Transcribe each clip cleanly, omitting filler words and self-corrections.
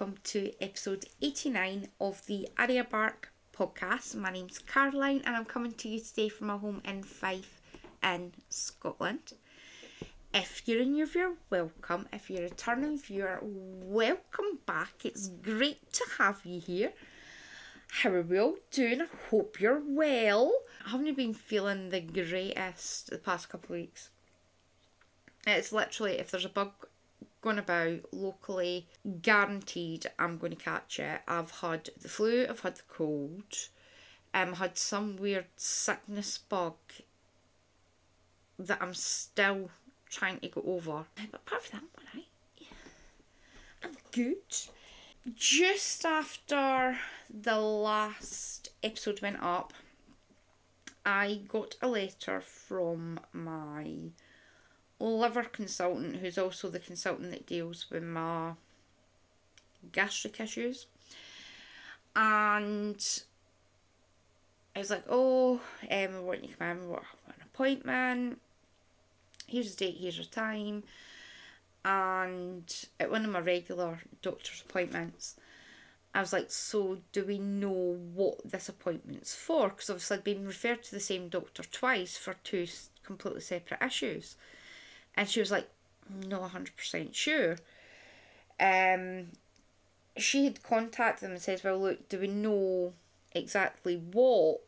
welcome to episode 89 of the Arya Bark Podcast. My name's Caroline and I'm coming to you today from my home in Fife in Scotland. If you're a new viewer, welcome. If you're a returning viewer, welcome back. It's great to have you here. How are we all doing? I hope you're well. I haven't been feeling the greatest the past couple of weeks. It's literally, if there's a bug going about locally, guaranteed I'm going to catch it. I've had the flu, I've had the cold, had some weird sickness bug that I'm still trying to go over. But apart from that, I'm alright. Yeah. I'm good. Just after the last episode went up, I got a letter from my liver consultant, who's also the consultant that deals with my gastric issues, and I was like, we want you to come in, we want an appointment, here's a date, here's a time. And at one of my regular doctor's appointments, I was like, so do we know what this appointment's for? Because obviously I'd been referred to the same doctor twice for two completely separate issues. And she was like, not 100% sure. She had contacted them and says, well, look, do we know exactly what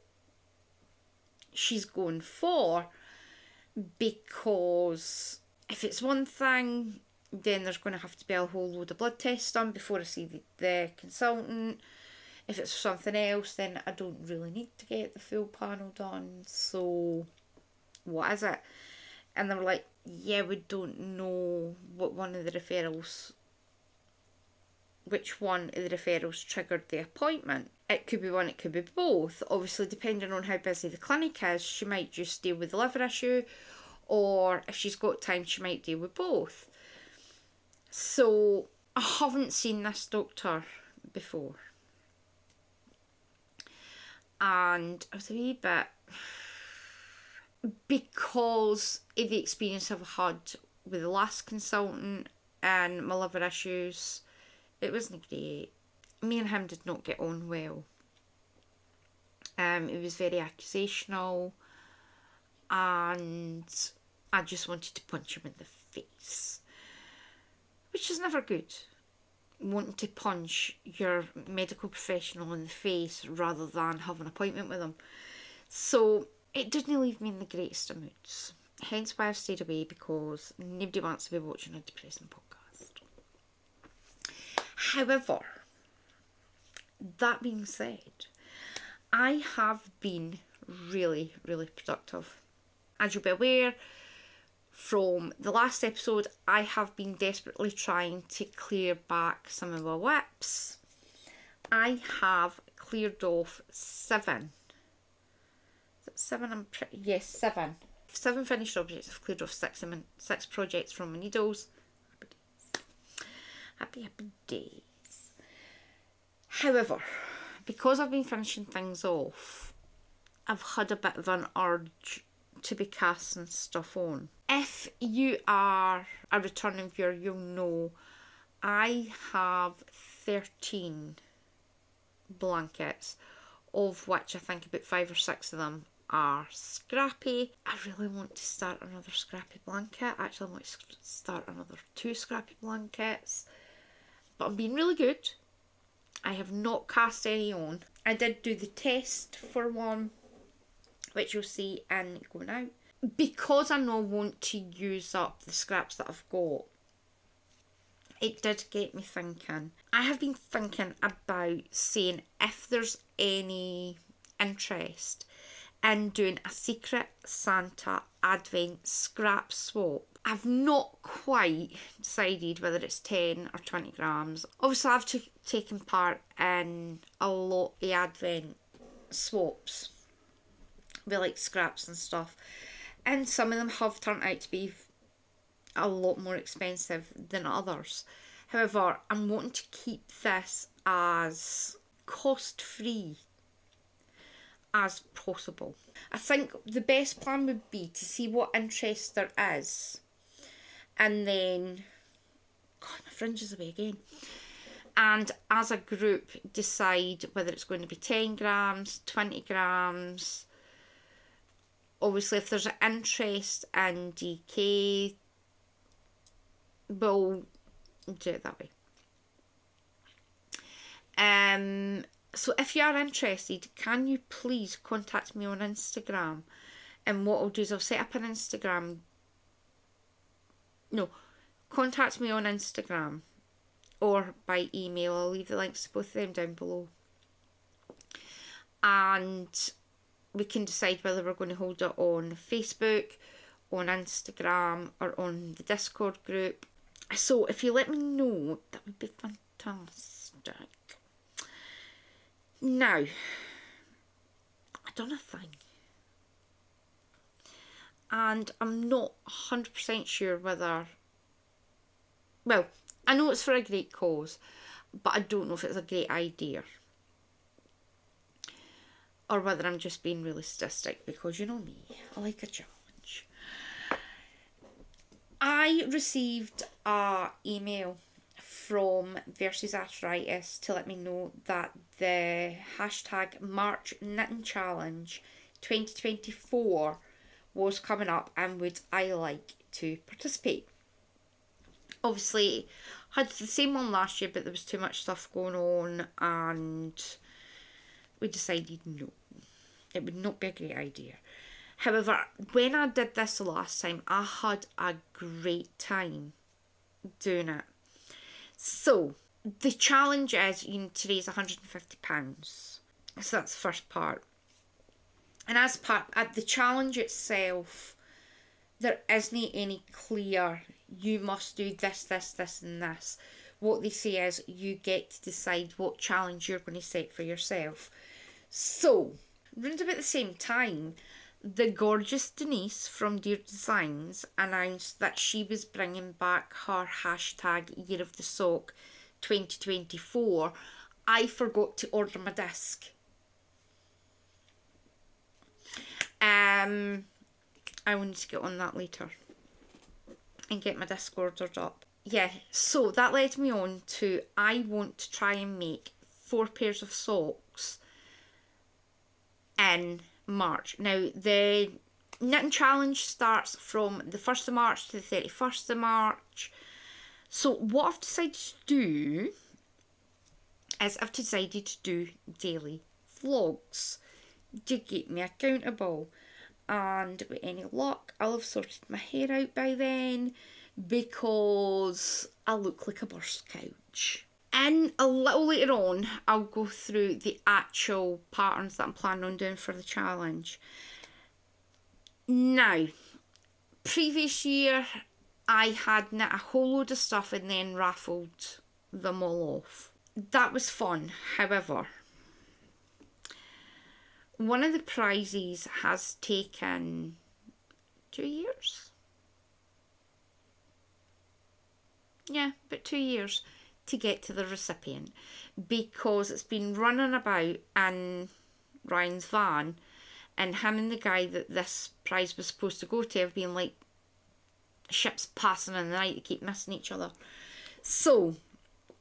she's going for? Because if it's one thing, then there's going to have to be a whole load of blood tests done before I see the consultant. If it's something else, then I don't really need to get the full panel done. So, what is it? And they were like, yeah, we don't know which one of the referrals triggered the appointment. It could be one, it could be both. Obviously, depending on how busy the clinic is, she might just deal with the liver issue, or if she's got time, she might deal with both. So, I haven't seen this doctor before. And I was a wee bit, because of the experience I've had with the last consultant and my liver issues, it wasn't great. Me and him did not get on well. It was very accusational, and I just wanted to punch him in the face, which is never good. Wanting to punch your medical professional in the face rather than have an appointment with them. So it didn't leave me in the greatest of moods. Hence why I've stayed away, because nobody wants to be watching a depressing podcast. However, that being said, I have been really, really productive. As you'll be aware from the last episode, I have been desperately trying to clear back some of my WIPs. I have cleared off 7. Seven finished objects. I've cleared off 6 projects from my needles. Happy days. However, because I've been finishing things off, I've had a bit of an urge to be casting stuff on. If you are a returning viewer, you'll know I have 13 blankets, of which I think about 5 or 6 of them are scrappy. I really want to start another scrappy blanket. Actually, I want to start another 2 scrappy blankets. But I'm being really good. I have not cast any on. I did do the test for one, which you'll see in going out. Because I know I want to use up the scraps that I've got, it did get me thinking. I have been thinking about saying if there's any interest in doing a Secret Santa Advent scrap swap. I've not quite decided whether it's 10 or 20 grams. Obviously, I've taken part in a lot of Advent swaps with like scraps and stuff, and some of them have turned out to be a lot more expensive than others. However, I'm wanting to keep this as cost-free as possible. I think the best plan would be to see what interest there is, and then, God, my fringe is away again, and as a group decide whether it's going to be 10 grams, 20 grams. Obviously, if there's an interest in DK, we'll do it that way. So if you are interested, can you please contact me on Instagram? And what I'll do is I'll set up an Instagram. No, contact me on Instagram or by email. I'll leave the links to both of them down below. And we can decide whether we're going to hold it on Facebook, on Instagram, or on the Discord group. So if you let me know, that would be fantastic. Now, I done a thing. And I'm not 100% sure whether... Well, I know it's for a great cause, but I don't know if it's a great idea. Or whether I'm just being really sadistic, because you know me, I like a challenge. I received an email from Versus Arthritis to let me know that the hashtag March Knitting Challenge 2024 was coming up and would I like to participate. Obviously, I had the same one last year, but there was too much stuff going on and we decided no, it would not be a great idea. However, when I did this the last time, I had a great time doing it. So, the challenge is you need to raise £150. So that's the first part. And as part of the challenge itself, there isn't any clear, you must do this, this, this and this. What they say is you get to decide what challenge you're going to set for yourself. So, around about the same time, the gorgeous Denise from Dear Designs announced that she was bringing back her hashtag Year of the Sock 2024. I forgot to order my disc. I will need to get on that later and get my disc ordered up. Yeah, so that led me on to I want to try and make 4 pairs of socks in March. Now, the knitting challenge starts from the 1st of March to the 31st of March. So what I've decided to do is I've decided to do daily vlogs to keep me accountable. And with any luck, I'll have sorted my hair out by then because I look like a burst couch. And a little later on, I'll go through the actual patterns that I'm planning on doing for the challenge. Now, previous year, I had knit a whole load of stuff and then raffled them all off. That was fun, however. One of the prizes has taken 2 years. Yeah, about 2 years to get to the recipient because it's been running about in Ryan's van and him and the guy that this prize was supposed to go to have been like ships passing in the night. They keep missing each other. So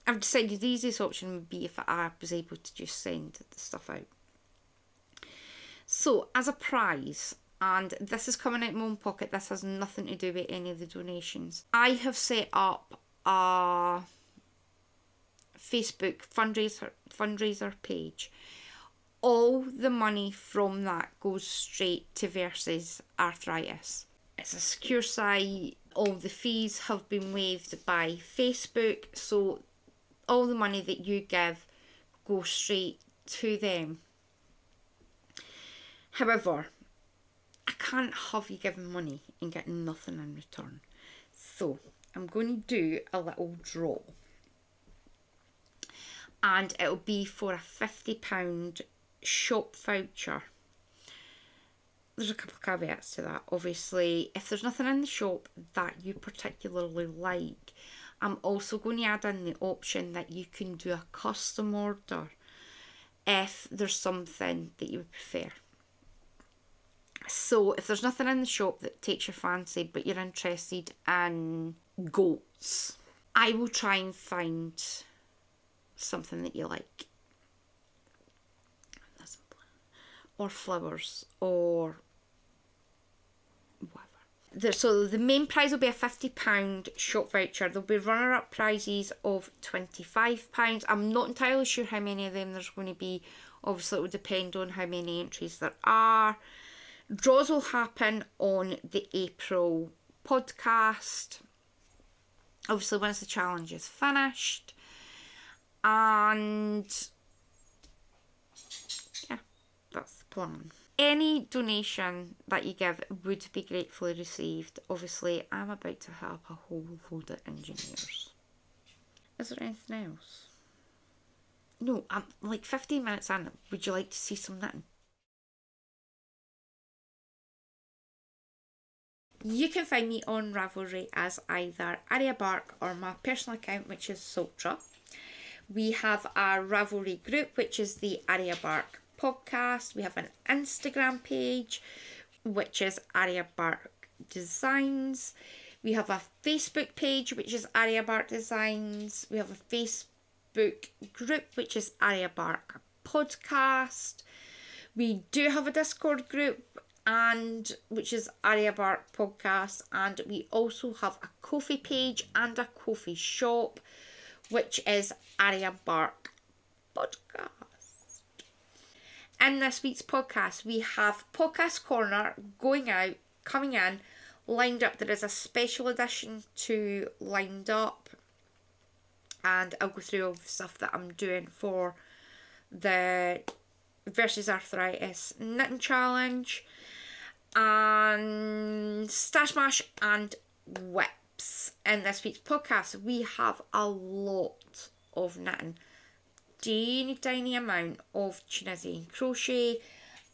I've decided the easiest option would be if I was able to just send the stuff out. So, as a prize, and this is coming out of my own pocket, this has nothing to do with any of the donations. I have set up a Facebook fundraiser page. All the money from that goes straight to Versus Arthritis. It's a secure site. All the fees have been waived by Facebook, so all the money that you give goes straight to them. However, I can't have you giving money and getting nothing in return. So, I'm going to do a little draw. And it'll be for a £50 shop voucher. There's a couple of caveats to that. Obviously, if there's nothing in the shop that you particularly like, I'm also going to add in the option that you can do a custom order if there's something that you would prefer. So if there's nothing in the shop that takes your fancy but you're interested in goats, I will try and find something that you like. Or flowers, or whatever. So the main prize will be a £50 shop voucher. There'll be runner-up prizes of £25. I'm not entirely sure how many of them there's going to be. Obviously, it will depend on how many entries there are. Draws will happen on the April podcast. Obviously, once the challenge is finished. And yeah, that's the plan. Any donation that you give would be gratefully received. Obviously, I'm about to help a whole load of engineers. Is there anything else? No, I'm like 15 minutes in. Would you like to see some knitting? You can find me on Ravelry as either Arya Bark or my personal account, which is Sultra. We have our Ravelry group, which is the Arya Bark Podcast. We have an Instagram page, which is Arya Bark Designs. We have a Facebook page, which is Arya Bark Designs. We have a Facebook group, which is Arya Bark Podcast. We do have a Discord group, and which is Arya Bark Podcast, and we also have a Ko-fi page and a Ko-fi shop, which is Arya Bark Podcast. In this week's podcast, we have Podcast Corner coming in, lined up. There is a special edition to lined up, and I'll go through all the stuff that I'm doing for the versus Arthritis Knitting Challenge, and StashSmash and WIPs. In this week's podcast, we have a lot of knitting. Tiny amount of Tunisian crochet,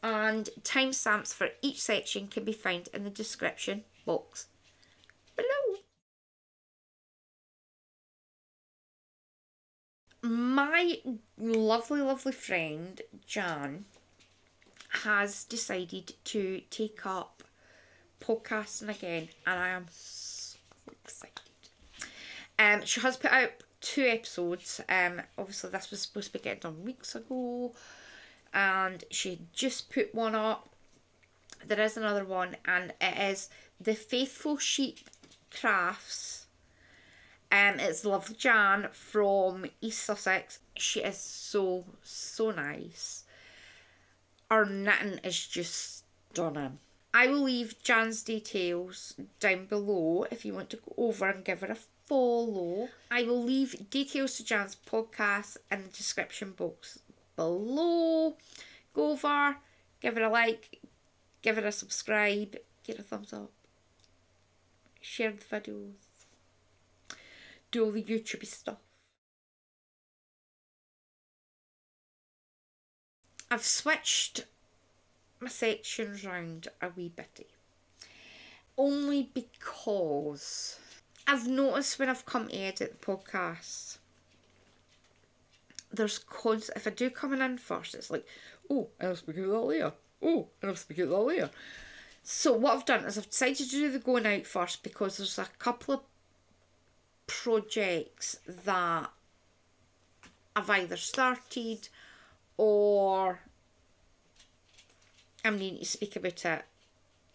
and timestamps for each section can be found in the description box below. My lovely friend Jan has decided to take up podcasting again, and I am so excited. She has put out 2 episodes. Obviously this was supposed to be getting done weeks ago, and she just put one up. There is another one, and it is The Faithful Sheep Crafts. It's lovely Jan from East Sussex. She is so nice. Her knitting is just stunning. I will leave Jan's details down below if you want to go over and give her a follow. I will leave details to Jan's podcast in the description box below. Go over, give her a like, give her a subscribe, give her a thumbs up, share the videos, do all the YouTubey stuff. I've switched my sections round a wee bitty, only because I've noticed when I've come to edit the podcast, there's constant, if I do coming in first, it's like, oh, and I'll speak out that later. Oh, and I'll speak out that later. So what I've done is I've decided to do the going out first, because there's a couple of projects that I've either started or I'm needing to speak about it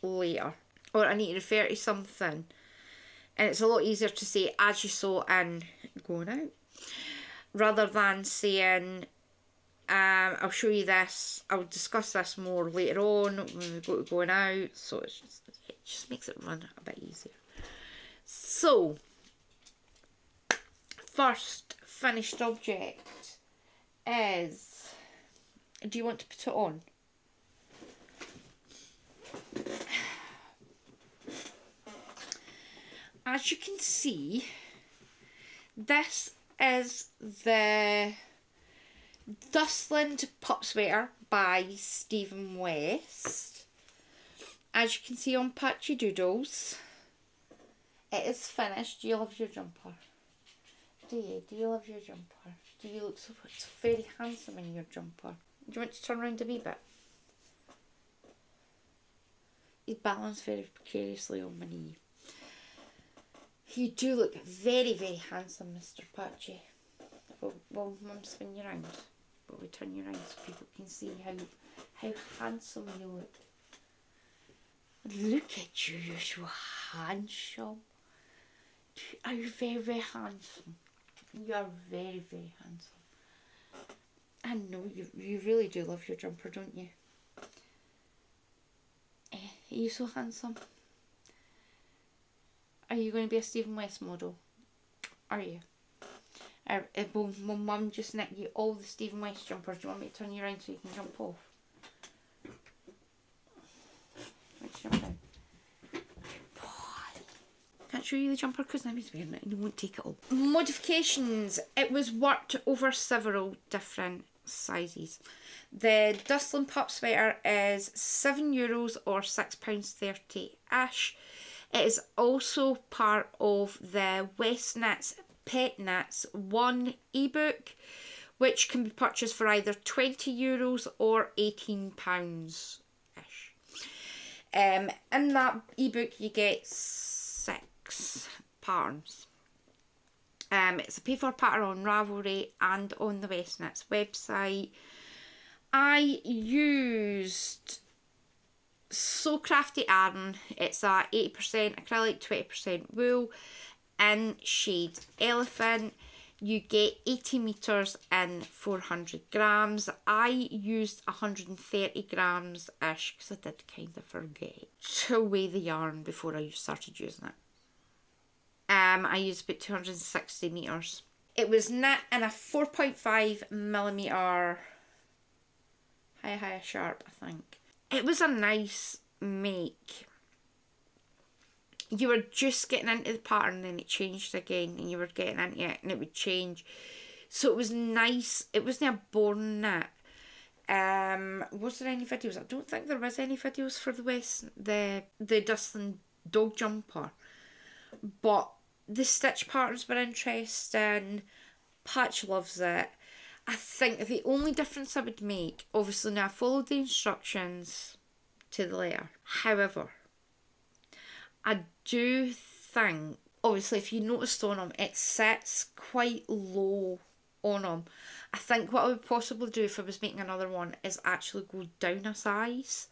later, or I need to refer to something, and it's a lot easier to say as you saw in going out, rather than saying I'll show you this, I'll discuss this more later on when we go to going out. So it just makes it run a bit easier. So first finished object is, do you want to put it on? As you can see, this is the Dustland pup sweater by Stephen West. As you can see on Patchy Doodles, it is finished. Do you love your jumper? Do you? Do you love your jumper? Do you look so very handsome in your jumper? Do you want to turn around a wee bit? You balance very precariously on my knee. You do look very handsome, Mr. Patchy. Well, Mum, spin you round. But we turn you around so people can see how handsome you look. Look at you, you're so handsome. You are very, very handsome. You are very, very handsome. I know you really do love your jumper, don't you? Are you so handsome? Are you going to be a Stephen West model? Are you? Will Mum just knit you all the Stephen West jumpers? Do you want me to turn you around so you can jump off? Let's jump down. Can't show you the jumper because now he's wearing it and he won't take it all. Modifications. It was worked over several different sizes. The Dustland pup sweater is €7 or £6.30-ish. It is also part of the West Knits Pet Knits 1 ebook, which can be purchased for either €20 or £18-ish. In that ebook you get 6 patterns. It's a pay-for pattern on Ravelry and on the West Knits website. I used So Crafty Yarn. It's a 80% acrylic, 20% wool in shade Elephant. You get 80 metres in 400 grams. I used 130 grams-ish because I did kind of forget to weigh the yarn before I started using it. I used about 260 metres. It was knit in a 4.5mm high sharp, I think. It was a nice make. You were just getting into the pattern and then it changed again, and you were getting into it and it would change. So it was nice. It wasn't a boring knit. Was there any videos? I don't think there was any videos for the Dustland dog jumper. But the stitch patterns were interesting. Patch loves it. I think the only difference I would make, obviously now I followed the instructions to the letter. However, I do think, obviously if you noticed on them, it sits quite low on them. I think what I would possibly do if I was making another one is actually go down a size.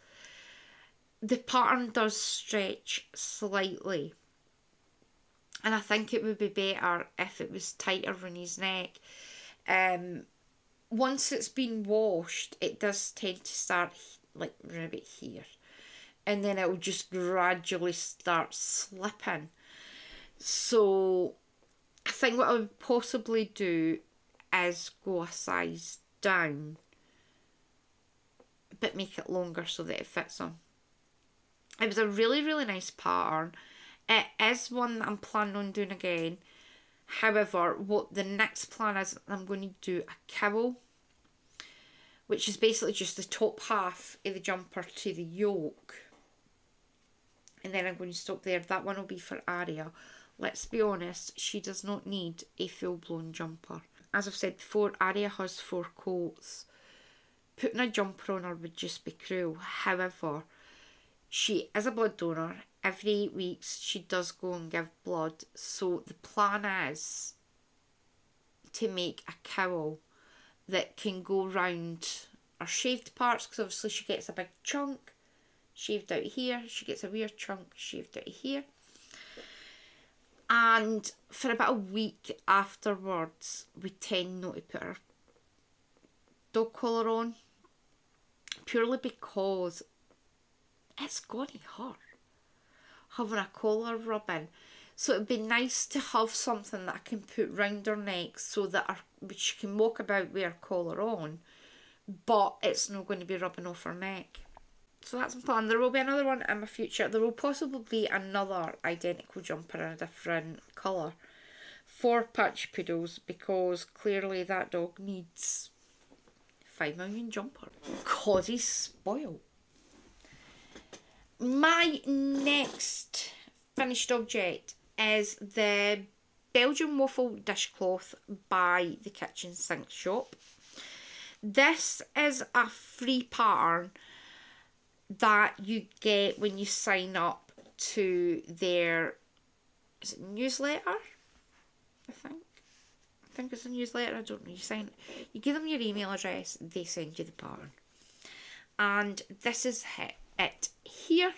The pattern does stretch slightly. And I think it would be better if it was tighter on his neck. Once it's been washed, it does tend to start like around about here. And then it will just gradually start slipping. So I think what I would possibly do is go a size down, but make it longer so that it fits on. It was a really, really nice pattern. It is one that I'm planning on doing again. However, what the next plan is, I'm going to do a cowl, which is basically just the top half of the jumper to the yoke. And then I'm going to stop there. That one will be for Arya. Let's be honest, she does not need a full-blown jumper. As I've said before, Arya has 4 coats. Putting a jumper on her would just be cruel. However, she is a blood donor. Every 8 weeks she does go and give blood. So the plan is to make a cowl that can go round her shaved parts, because obviously she gets a big chunk shaved out here. She gets a weird chunk shaved out here. And for about a week afterwards, we tend not to put our dog collar on, purely because it's going to hurt having a collar rubbing. So it'd be nice to have something that I can put round her neck so that she can walk about with her collar on, but it's not going to be rubbing off her neck. So that's my plan. There will be another one in my future. There will possibly be another identical jumper in a different colour for Patch Poodles, because clearly that dog needs 5 million jumper because he's spoiled. My next finished object is the Belgian Waffle dishcloth by the Kitchen Sink Shop. This is a free pattern that you get when you sign up to their newsletter, I think. think it's a newsletter, I don't know. You give them your email address, they send you the pattern. And this is it here.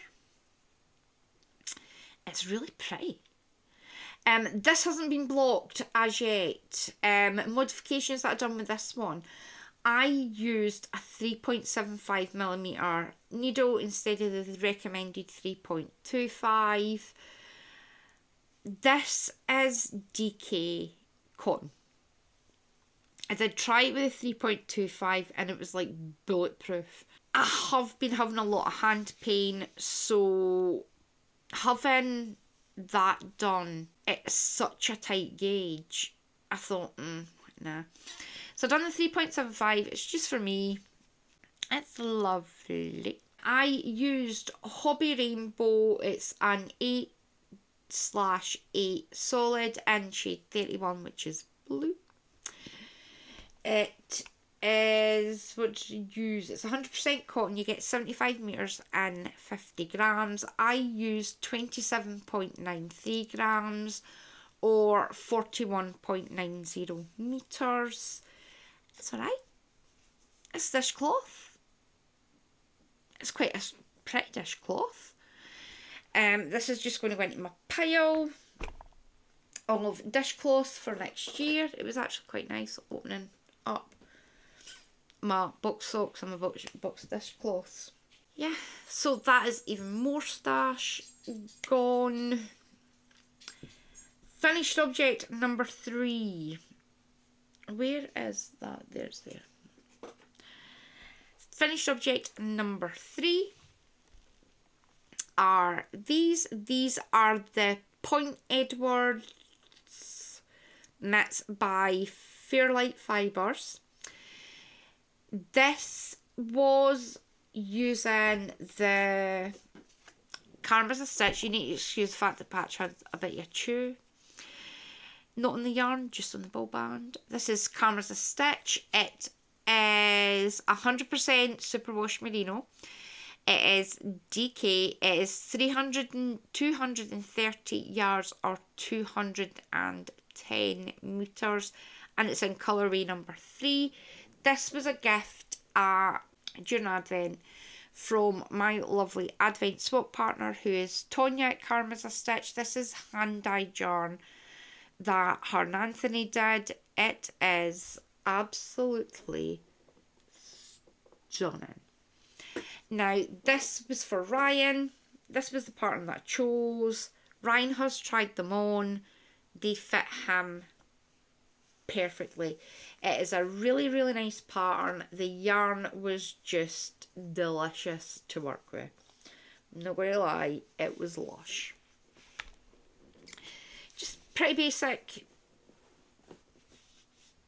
It's really pretty. This hasn't been blocked as yet. Modifications that I've done with this one. I used a 3.75mm needle instead of the recommended 3.25. This is DK cotton. I did try it with a 3.25 and it was like bulletproof. I have been having a lot of hand pain, so having that done, it's such a tight gauge. I thought, nah. So I've done the 3.75, it's just for me. It's lovely. I used Hobby Rainbow, it's an 8/8 solid in shade 31, which is blue. It is what you use. It's 100% cotton. You get 75 meters and 50 grams. I used 27.93 grams or 41.90 meters. It's alright. It's dishcloth. It's quite a pretty dishcloth. This is just going to go into my pile of dishcloth for next year. It was actually quite nice opening up my box socks and my box of dishcloths. Yeah, so that is even more stash gone. Finished object number 3. Where is that? There's there. Finished object number 3 are these. These are the Point Edwards knits by Fairlight fibres. This was using the Karma's a Stitch. You need to excuse the fact that patch had a bit of a chew. Not on the yarn, just on the ball band. This is Karma's a Stitch. It is 100% superwash merino. It is DK. It is 230 yards or 210 meters. And it's in colourway number 3. This was a gift during Advent from my lovely Advent swap partner, who is Tonya at Karma's a Stitch. This is hand-dyed yarn that her and Anthony did. It is absolutely stunning. Now, this was for Ryan. This was the pattern that I chose. Ryan has tried them on. They fit him perfectly. It is a really, really nice pattern. The yarn was just delicious to work with. I'm not going to lie, it was lush. Just pretty basic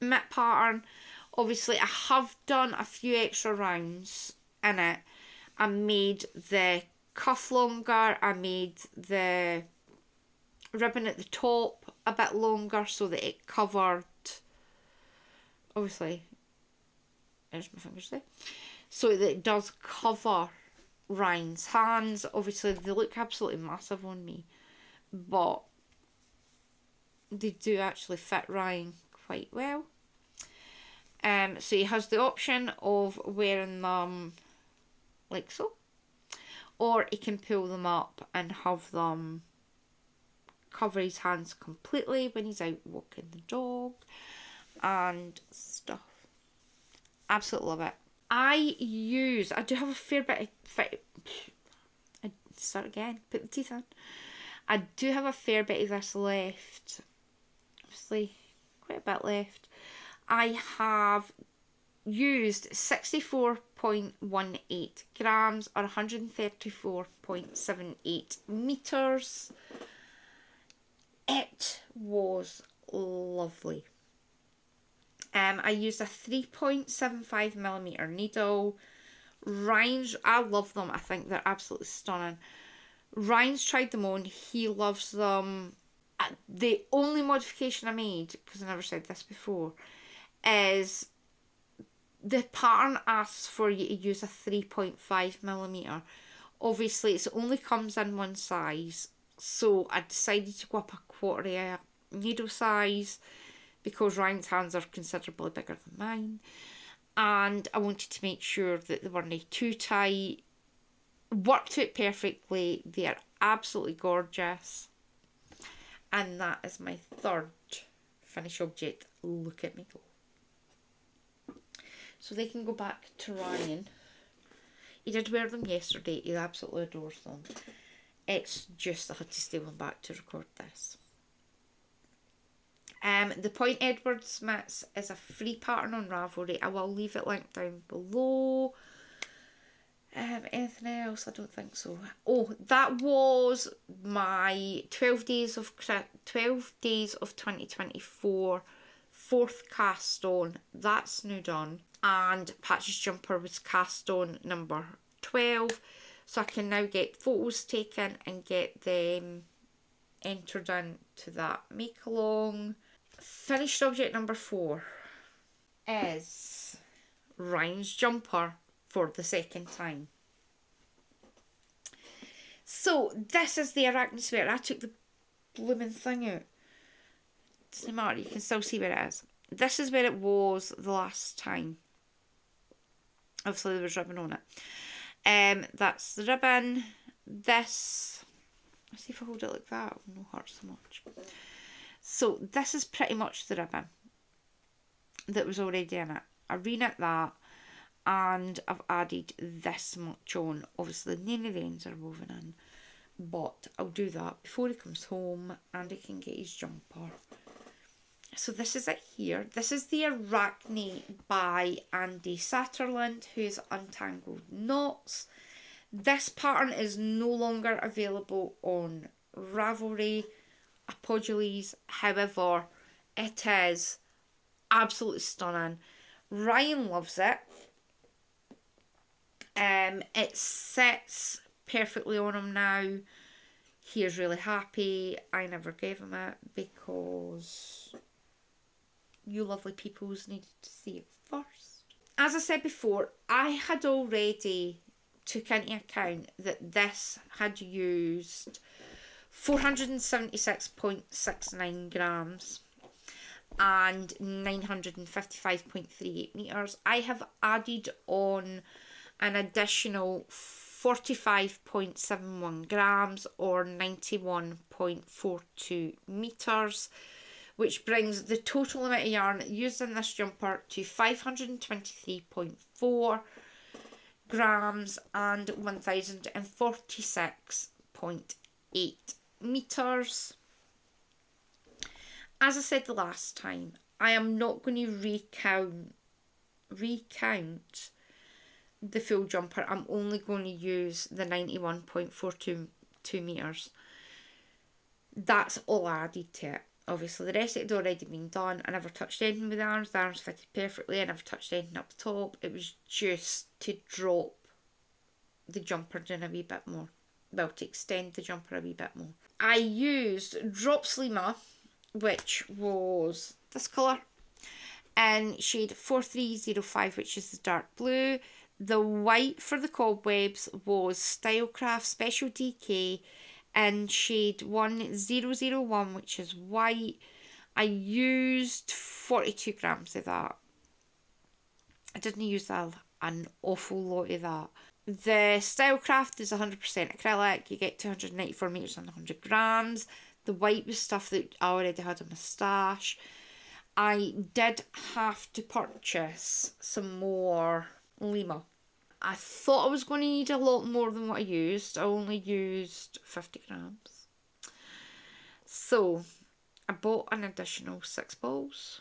mitt pattern. Obviously, I have done a few extra rounds in it. I made the cuff longer. I made the ribbon at the top a bit longer so that it covered, obviously, there's my fingers there, so that it does cover Ryan's hands. Obviously, they look absolutely massive on me, but they do actually fit Ryan quite well. So he has the option of wearing them like so, or he can pull them up and have them cover his hands completely when he's out walking the dog and stuff. Absolutely love it. I do have a fair bit of, start again, put the teeth on. I do have a fair bit of this left. Obviously, quite a bit left. I have used 64.18 grams or 134.78 meters. It was lovely. I used a 3.75mm needle. Ryan's, I love them. I think they're absolutely stunning. Ryan's tried them on. He loves them. The only modification I made, because I never said this before, is the pattern asks for you to use a 3.5mm. Obviously, it only comes in one size, so I decided to go up a quarter of a needle size because Ryan's hands are considerably bigger than mine, and I wanted to make sure that they weren't too tight. Worked out perfectly. They are absolutely gorgeous. And that is my third finished object. Look at me go. So they can go back to Ryan. He did wear them yesterday. He absolutely adores them. It's just I had to steal them back to record this. The Point Edwards mitts is a free pattern on Ravelry. I will leave it linked down below. Anything else? I don't think so. Oh, that was my 12 days of 2024 fourth cast on. That's now done. And Patch's jumper was cast on number 12. So I can now get photos taken and get them entered into that make along. Finished object number 4 is Ryan's jumper for the second time. So this is the Arachne sweater. I took the blooming thing out. Doesn't matter, you can still see where it is. This is where it was the last time. Obviously there was ribbon on it. That's the ribbon. This, let's see if I hold it like that, it will not hurt so much. So this is pretty much the ribbon that was already in it. I reknit that, and I've added this much on. Obviously none of the ends are woven in, but I'll do that before he comes home and he can get his jumper. So this is it here. This is the Arachne by Andi Satterlund, who's Untangled Knots. This pattern is no longer available on Ravelry. Apologies, however, it is absolutely stunning. Ryan loves it. It sits perfectly on him now. He is really happy. I never gave him it because you lovely peoples needed to see it first. As I said before, I had already took into account that this had used 476.69 grams and 955.38 meters. I have added on an additional 45.71 grams or 91.42 meters, which brings the total amount of yarn used in this jumper to 523.4 grams and 1046.8 meters. As I said the last time, I am not going to recount the full jumper. I'm only going to use the 91.42 meters. That's all I added to it. Obviously the rest of it had already been done. I never touched anything with the arms. The arms fitted perfectly. I never touched anything up the top. It was just to drop the jumper down a wee bit more. Well, to extend the jumper a wee bit more. I used Drop Slima, which was this colour, in shade 4305, which is the dark blue. The white for the cobwebs was Stylecraft Special DK in shade 1001, which is white. I used 42 grams of that. I didn't use an awful lot of that. The Stylecraft is 100% acrylic. You get 294 meters and 100 grams. The white was stuff that I already had in my stash. I did have to purchase some more Lima. I thought I was going to need a lot more than what I used. I only used 50 grams. So I bought an additional 6 balls,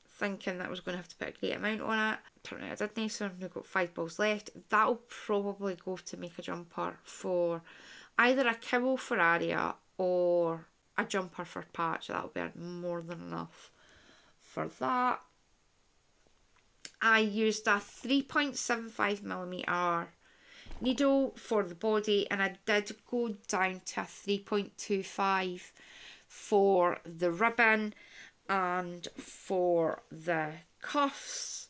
thinking that I was going to have to put a great amount on it. Turned out I didn't, so I've now got 5 balls left. That'll probably go to make a jumper for either a cowl for Arya or a jumper for Patch. That'll be more than enough for that. I used a 3.75mm needle for the body, and I did go down to a 3.25 for the ribbon and for the cuffs.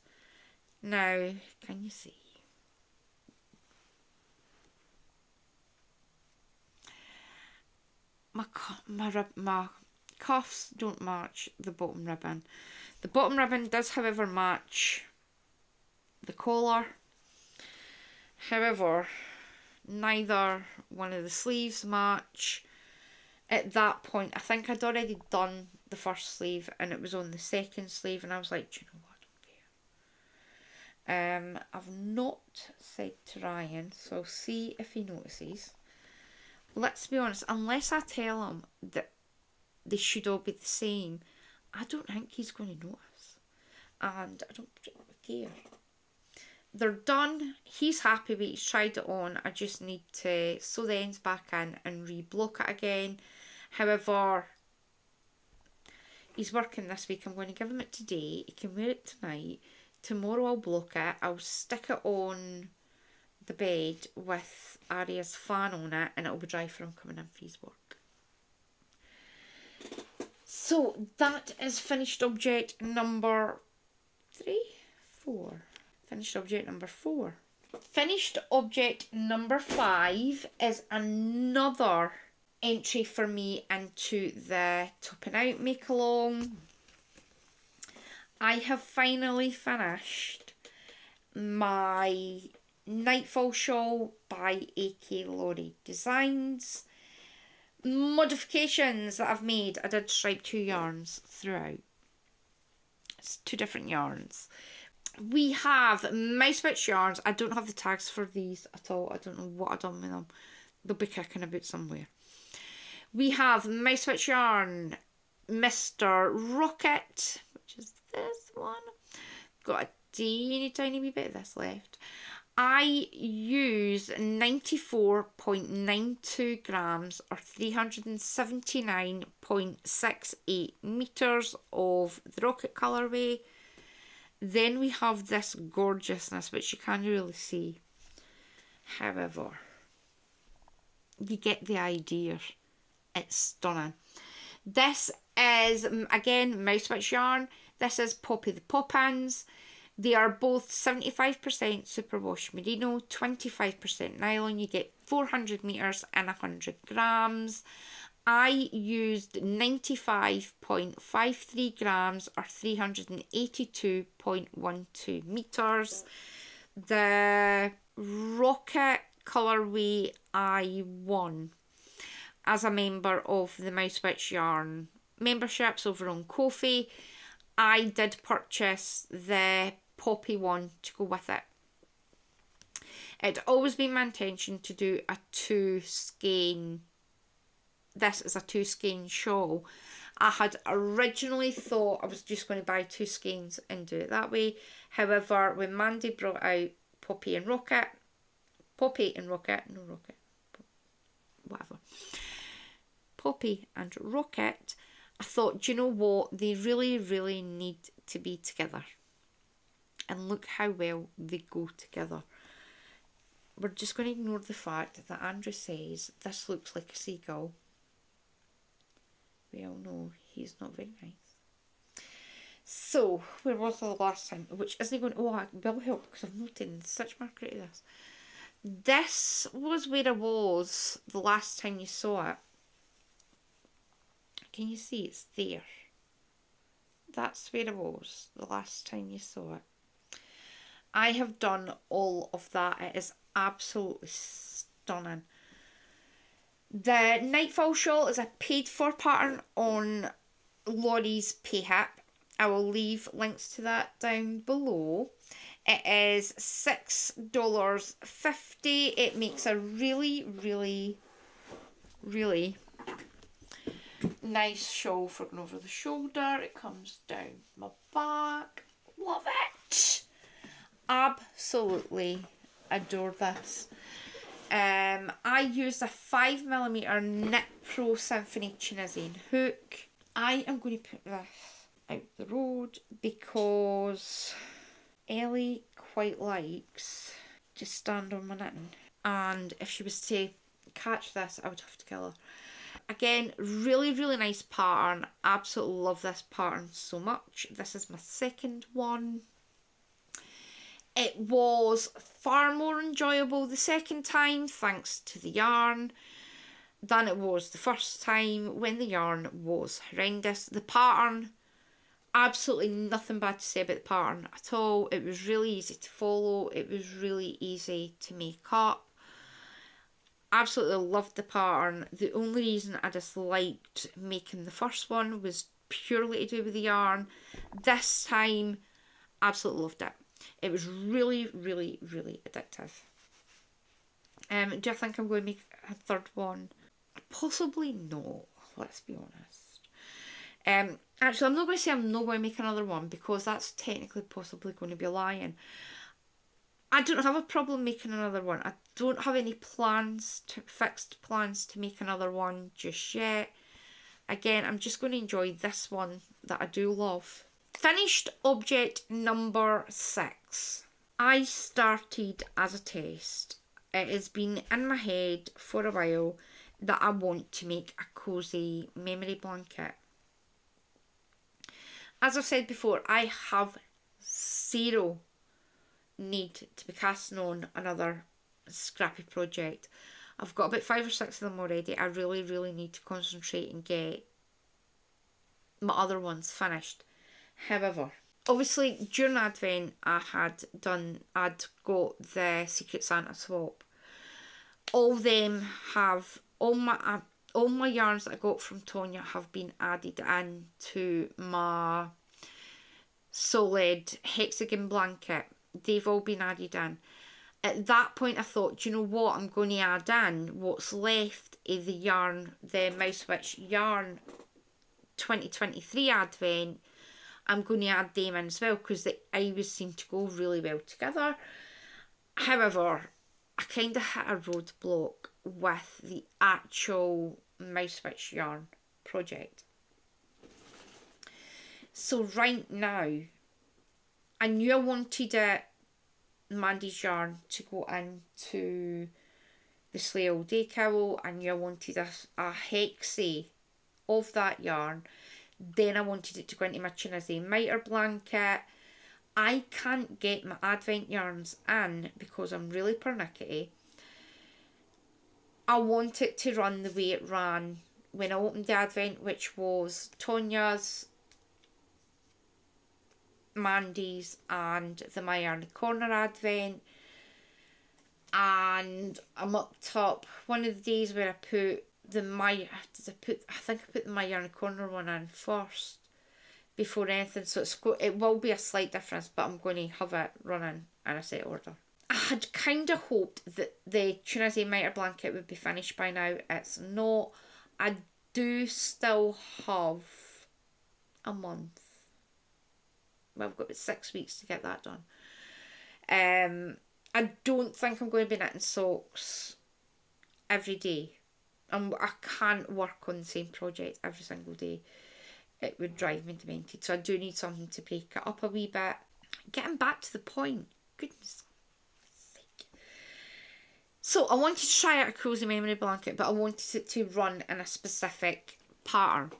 Now, can you see? My cuffs don't match the bottom ribbon. The bottom ribbon does, however, match the collar. However, neither one of the sleeves match. At that point, I think I'd already done the first sleeve and it was on the second sleeve, and I was like, do you know what, I don't care. I've not said to Ryan, so I'll see if he notices. Let's be honest, unless I tell him that they should all be the same, I don't think he's going to notice. And I don't particularly care. They're done. He's happy with it. He's tried it on. I just need to sew the ends back in and re-block it again. However, he's working this week. I'm going to give him it today. He can wear it tonight. Tomorrow I'll block it. I'll stick it on the bed with Arya's fan on it, and it'll be dry for him coming in for his work. So that is finished object number 4. Finished object number 4. Finished object number 5 is another entry for me into the Topping Out make-along. I have finally finished my Nightfall shawl by Aklori Designs. Modifications that I've made. I did stripe 2 yarns throughout. It's 2 different yarns. We have Mouse Witch yarns. I don't have the tags for these at all. I don't know what I've done with them. They'll be kicking about somewhere. We have Mouse Witch yarn, Mr. Rocket, which is this one. Got a teeny tiny wee bit of this left. I use 94.92 grams or 379.68 meters of the Rocket colourway. Then we have this gorgeousness, which you can't really see. However, you get the idea. It's stunning. This is, again, Mouse Witch yarn. This is Poppy the Poppins. They are both 75% superwash merino, 25% nylon. You get 400 meters and 100 grams. I used 95.53 grams or 382.12 meters. The Rocket colourway I won as a member of the Mouse Witch yarn memberships over on Ko-fi. I did purchase the Poppy one to go with it. It'd always been my intention to do a 2 skein. This is a 2 skein shawl. I had originally thought I was just going to buy 2 skeins and do it that way. However, when Mandy brought out Poppy and Rocket, Poppy and Rocket, I thought, do you know what? They really, really need to be together. And look how well they go together. We're just going to ignore the fact that Andrew says this looks like a seagull. We all know he's not very nice. So, where was I the last time? Which isn't going to... Oh, I will help because I've not taken such market of this. This was where I was the last time you saw it. Can you see it's there? That's where I was the last time you saw it. I have done all of that. It is absolutely stunning. The Nightfall shawl is a paid for pattern on Laurie's Payhip. I will leave links to that down below. It is $6.50. It makes a really, really, really nice shawl for going over the shoulder. It comes down my back. Love it. Absolutely adore this. I used a 5mm Knit Pro Symphony Tunisian hook. I am going to put this out the road because Ellie quite likes to stand on my knitting, and if she was to catch this I would have to kill her. Again, really, really nice pattern. Absolutely love this pattern so much. This is my second one. It was far more enjoyable the second time thanks to the yarn. than it was the first time when the yarn was horrendous. The pattern, absolutely nothing bad to say about the pattern at all. It was really easy to follow. It was really easy to make up. Absolutely loved the pattern. The only reason I disliked making the first one was purely to do with the yarn. This time, absolutely loved it. It was really, really, really addictive. Do I think I'm going to make a third one? Possibly not, let's be honest. Actually, I'm not going to say I'm not going to make another one, because that's technically possibly going to be lying. I don't have a problem making another one. I don't have any fixed plans to make another one just yet. Again, I'm just going to enjoy this one that I do love. Finished object number 6. I started as a test. It has been in my head for a while that I want to make a cosy memory blanket. As I've said before, I have zero need to be casting on another scrappy project. I've got about 5 or 6 of them already. I really, really need to concentrate and get my other ones finished. However, obviously during Advent I'd got the Secret Santa swap. All my yarns that I got from Tonya have been added into my solid hexagon blanket. They've all been added in. At that point I thought, do you know what, I'm going to add in what's left of the yarn, the Mouse Witch yarn 2023 Advent. I'm going to add them in as well, because they always seem to go really well together. However, I kind of hit a roadblock with the actual Mouse Witch yarn project. So right now, I knew I wanted Mandy's yarn to go into the Sleigh All Day Cowl. I knew I wanted a hexie of that yarn. Then I wanted it to go into my Chinese miter blanket. I can't get my Advent yarns in because I'm really pernickety. I want it to run the way it ran when I opened the Advent, which was Tonya's, Mandy's and the My Yarn Corner Advent. And I'm up top one of the days where I put the I think I put the My Yarn Corner one in first before anything, so it will be a slight difference, but I'm going to have it running in a set order. I had kind of hoped that the Tunisia miter blanket would be finished by now. It's not. I do still have a month. Well, I've got about 6 weeks to get that done. I don't think I'm going to be knitting socks every day. I can't work on the same project every single day. It would drive me demented. So I do need something to break it up a wee bit. Getting back to the point. Goodness sake. So I wanted to try out a cozy memory blanket, but I wanted it to run in a specific pattern.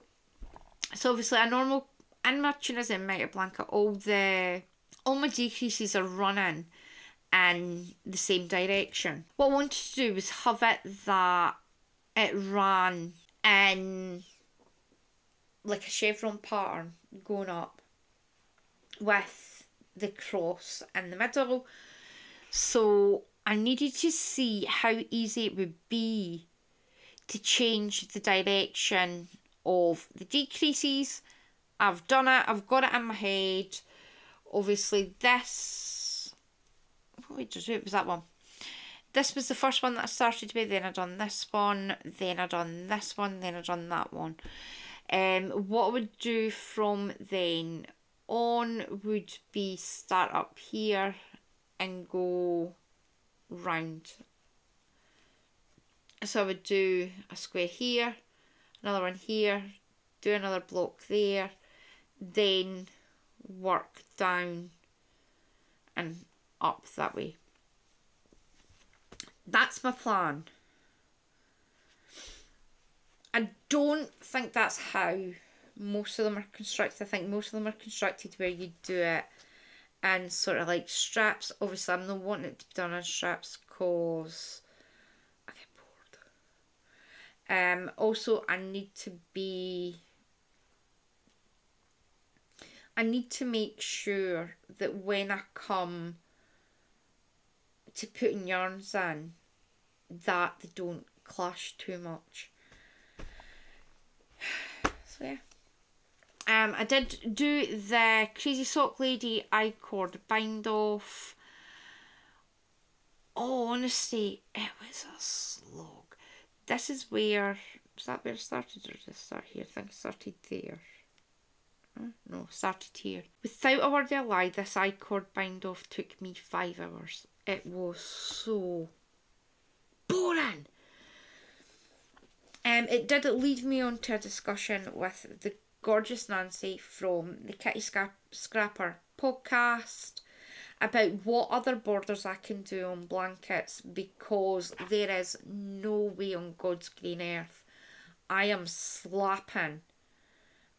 So obviously in my Tunisia miter blanket, all my decreases are running in the same direction. What I wanted to do was have it that it ran in like a chevron pattern going up with the cross in the middle. So I needed to see how easy it would be to change the direction of the decreases. I've done it, I've got it in my head. Obviously this, what did I do? It was that one. This was the first one that I started with, then I done this one, then I done this one, then I done that one. What I would do from then on would be start up here and go round. So I would do a square here, another one here, do another block there, then work down and up that way. That's my plan. I don't think that's how most of them are constructed. I think most of them are constructed where you do it in sort of like straps. Obviously, I'm not wanting it to be done on straps because I get Also, I need to make sure that when I come to putting yarns in, that they don't clash too much. So yeah. I did do the Crazy Sock Lady I-cord bind off. Oh, honestly, it was a slog. This is where, was that where I started, or did I start here? I think I started there. No, started here. Without a word of a lie, this I-cord bind off took me 5 hours. It was so boring. It did lead me on to a discussion with the gorgeous Nancy from the Kitty Scrapper podcast about what other borders I can do on blankets, because there is no way on God's green earth I am slapping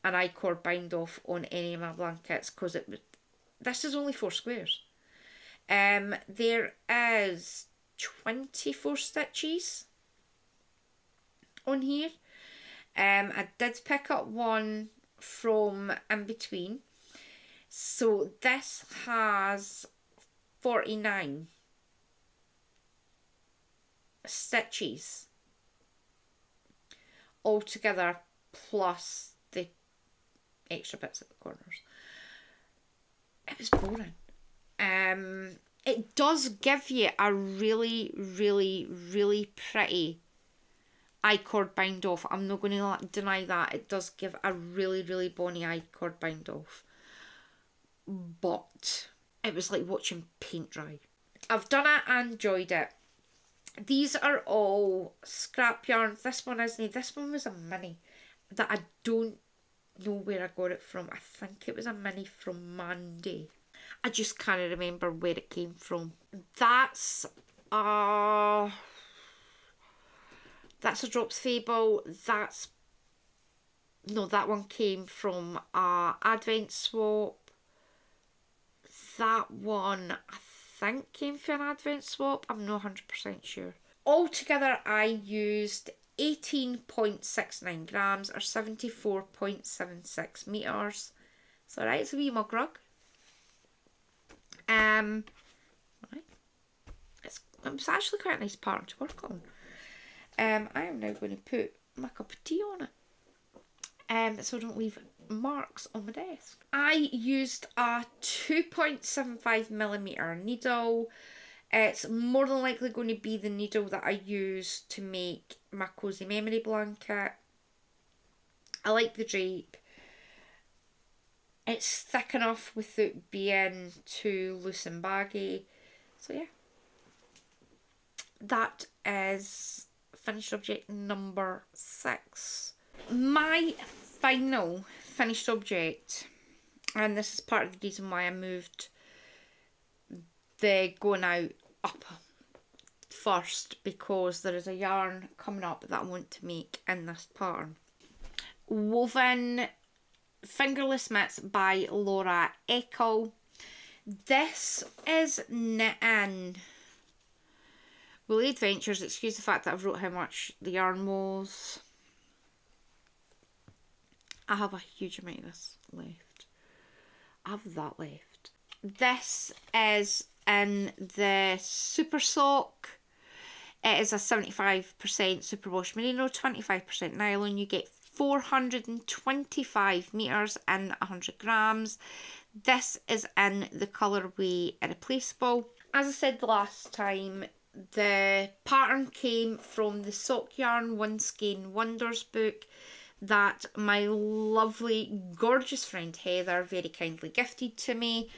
an I-cord bind off on any of my blankets, because this is only 4 squares. There is 24 stitches on here. I did pick up one from in between, so this has 49 stitches altogether, plus the extra bits at the corners. It was boring. It does give you a really, really, really pretty I-cord bind off. I'm not going to deny that. It does give a really, really bonny I-cord bind off. But it was like watching paint dry. I've done it and enjoyed it. These are all scrap yarns. This one isn't. This one was a mini that I don't know where I got it from. I think it was a mini from Mandy. I just can't remember where it came from. That's a Drops Fable. That one came from Advent Swap. That one I think came from an Advent Swap. I'm not 100% sure. Altogether I used 18.69 grams or 74.76 metres. It's alright, it's a wee mug rug. Right. It's actually quite a nice pattern to work on. I am now going to put my cup of tea on it, so I don't leave marks on my desk. I used a 2.75mm needle. It's more than likely going to be the needle that I use to make my cozy memory blanket. I like the drape. It's thick enough without being too loose and baggy. So yeah, that is finished object number 6. My final finished object, and this is part of the reason why I moved the going out up first, because there is a yarn coming up that I want to make in this pattern. Woven Fingerless Mitts by Laura Eckel. This is knitting Woolly Adventures. Excuse the fact that I've wrote how much the yarn was. I have a huge amount of this left. I have that left. This is in the Super Sock. It is a 75% superwash merino, 25% nylon. You get 425 metres in 100 grams. This is in the colourway Irreplaceable. As I said the last time, the pattern came from the Sock Yarn One Skein Wonders book that my lovely, gorgeous friend Heather very kindly gifted to me,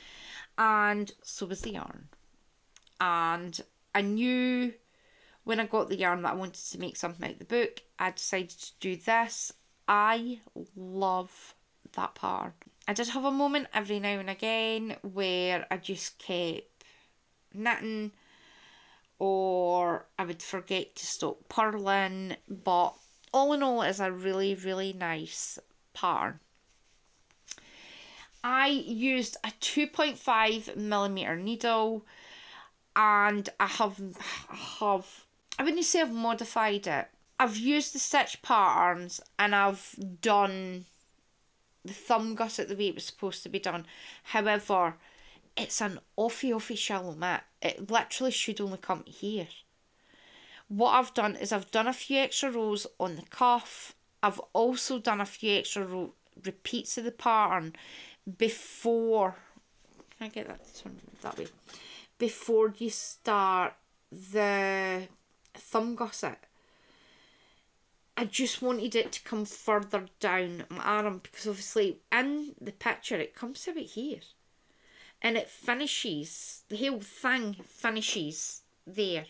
and so was the yarn. And I knew when I got the yarn that I wanted to make something out of the book. I decided to do this. I love that pattern. I did have a moment every now and again where I just kept knitting, or I would forget to stop purling, but all in all, it's a really, really nice pattern. I used a 2.5mm needle, and I wouldn't say I've modified it. I've used the stitch patterns and I've done the thumb gusset the way it was supposed to be done. However, it's an awfully shallow mitt. It literally should only come here. What I've done is I've done a few extra rows on the cuff. I've also done a few extra repeats of the pattern before. Can I get that to turn that way? Before you start the thumb gusset. I just wanted it to come further down my arm because obviously in the picture it comes to about here. And it finishes, the whole thing finishes there.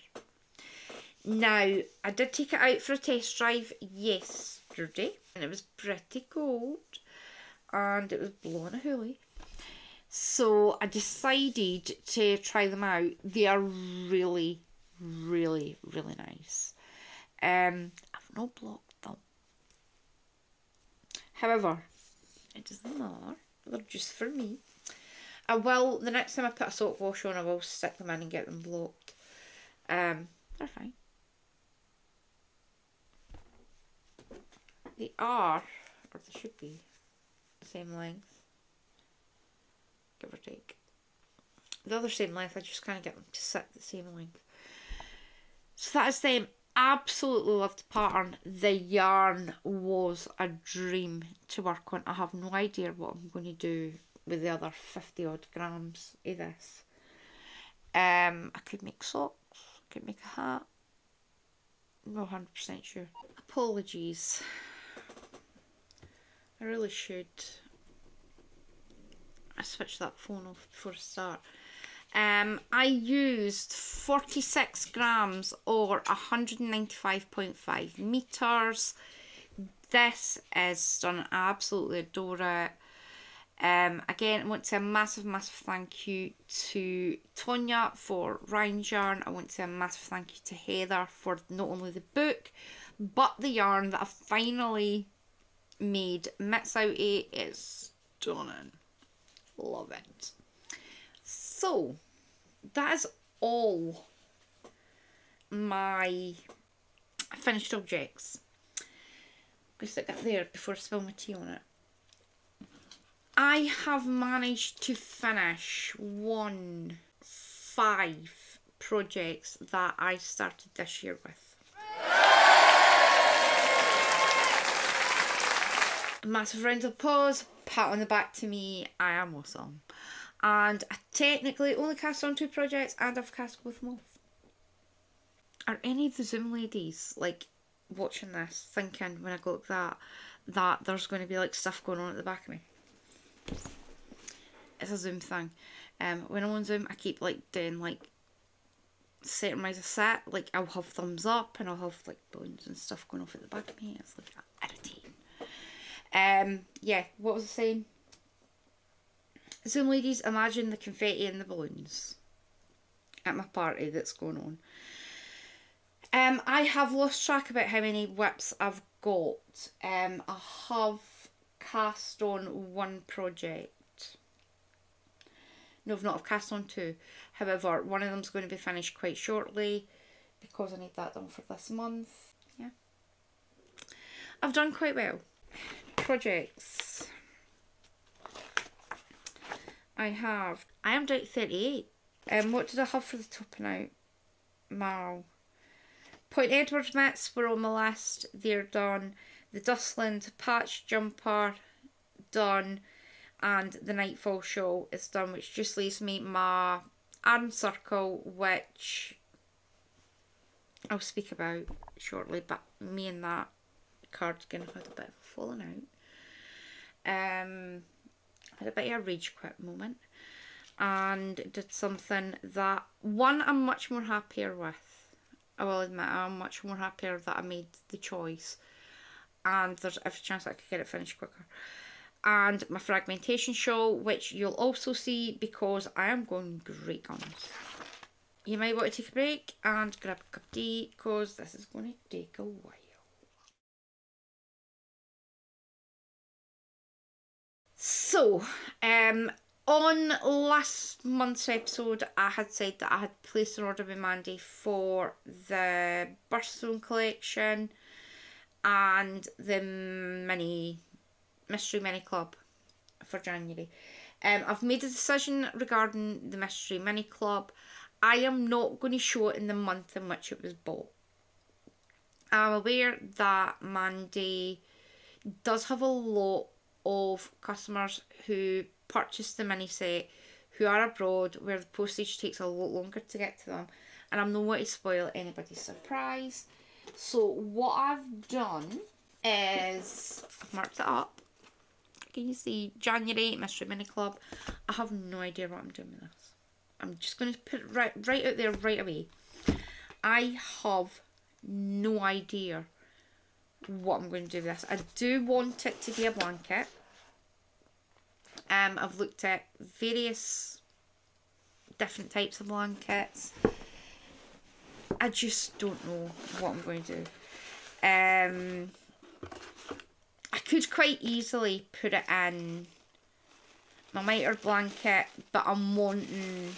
Now, I did take it out for a test drive yesterday and it was pretty cold and it was blowing a hoolie. So I decided to try them out. They are really nice. I've not blocked them. However, it doesn't matter. They're just for me. I will, the next time I put a sock wash on, I will stick them in and get them blocked. They're fine. They are, or they should be, the same length. Give or take. The other same length, I just kind of get them to sit the same length. So that is them. Absolutely loved the pattern. The yarn was a dream to work on. I have no idea what I'm going to do with the other 50 odd grams of this. I could make socks, I could make a hat. Not 100% sure. Apologies. I really should. I switched that phone off before I start. I used 46 grams or 195.5 meters. This is done. I absolutely adore it. Again, I want to say a massive thank you to Tonya for Ryan's yarn. I want to say a massive thank you to Heather for not only the book, but the yarn that I finally made mitts out of. It's stunning. Love it. So, that is all my finished objects. I'm going to stick that there before I spill my tea on it. I have managed to finish 5 projects that I started this year with. A massive round of applause, pat on the back to me, I am awesome. And I technically only cast on 2 projects and I've cast both them off. Are any of the Zoom ladies, like, watching this, thinking when I go like that there's going to be, like, stuff going on at the back of me? It's a Zoom thing. When I'm on Zoom, I keep, like, doing, like, certain ways of set. Like, I'll have thumbs up and I'll have, like, balloons and stuff going off at the back of me. It's, like, irritating. Yeah, what was I saying? Zoom ladies, imagine the confetti and the balloons at my party that's going on. I have lost track about how many whips I've got. I have cast on 1 project. No, I've not. I've cast on 2. However, one of them's going to be finished quite shortly because I need that done for this month. Yeah. I've done quite well. Projects. I am down to 38. What did I have for the topping out? Marl. Point Edward mitts were on my list. They're done. The Dustland patch jumper done. And the Nightfall shawl is done, which just leaves me my arm circle, which I'll speak about shortly. But me and that cardigan had a bit of a falling out. Had a bit of a rage quit moment and did something that, one, I'm much more happier with. I will admit, I'm much more happier that I made the choice and there's every chance I could get it finished quicker. And my fragmentation shawl, which you'll also see because I am going great guns. You might want to take a break and grab a cup of tea because this is going to take a while. So, On last month's episode, I had said that I had placed an order with Mandy for the Birthstone collection and the Mystery Mini Club for January. I've made a decision regarding the Mystery Mini Club. I am not going to show it in the month in which it was bought. I'm aware that Mandy does have a lot of customers who purchase the mini set who are abroad, where the postage takes a lot longer to get to them, and I'm not going to spoil anybody's surprise. So what I've done is I've marked it up. Can you see January Mystery Mini Club? I have no idea what I'm doing with this. I'm just going to put it right out there right away. I have no idea what I'm going to do with this. I do want it to be a blanket. I've looked at various different types of blankets. I just don't know what I'm going to do. I could quite easily put it in my mitre blanket, but I'm wanting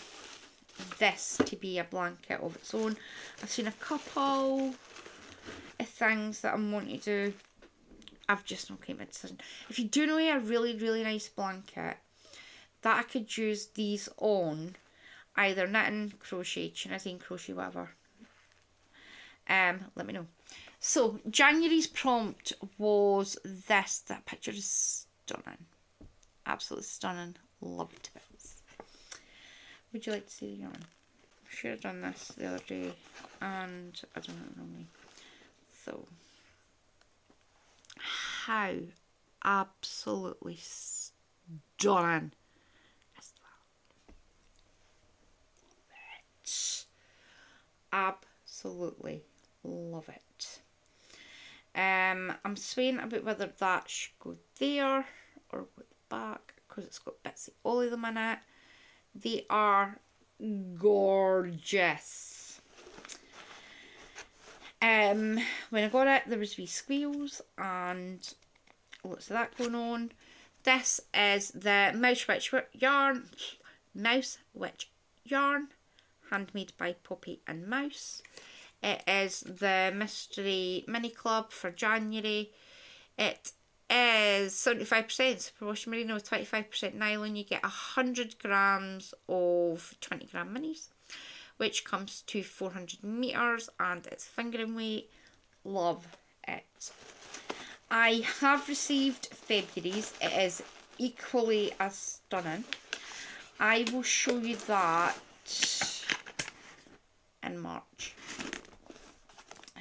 this to be a blanket of its own. I've seen a couple of things that I'm wanting to do. I've just not made my decision. If you do know a really, really nice blanket that I could use these on, either knitting, crochet, knitting, crochet, whatever, let me know. So January's prompt was this. That picture is stunning, absolutely stunning. Love it to bits. Would you like to see the yarn? I should have done this the other day, and I don't know me. So, how absolutely stunning is that? Absolutely love it. I'm swaying about whether that should go there or go at the back, because it's got bits of all of them in it. They are gorgeous. When I got it, there was wee squeals and lots of that going on. This is the Mouse Witch yarn, handmade by Poppy and Mouse. It is the Mystery Mini Club for January. It is 75% superwash merino, 25% nylon. You get 100 grams of 20 gram minis, which comes to 400 meters, and it's fingering weight. Love it. I have received February's. It is equally as stunning. I will show you that in March,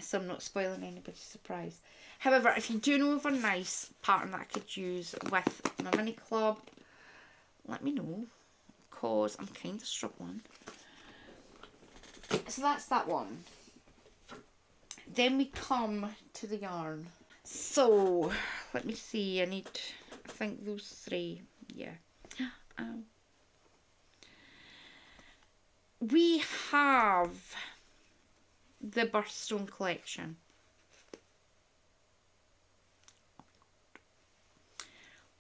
so I'm not spoiling anybody's surprise. However, if you do know of a nice pattern that I could use with my mini club, let me know, because I'm kind of struggling. So that's that one. Then we come to the yarn. So, let me see, I think those three, yeah. We have the Birthstone collection.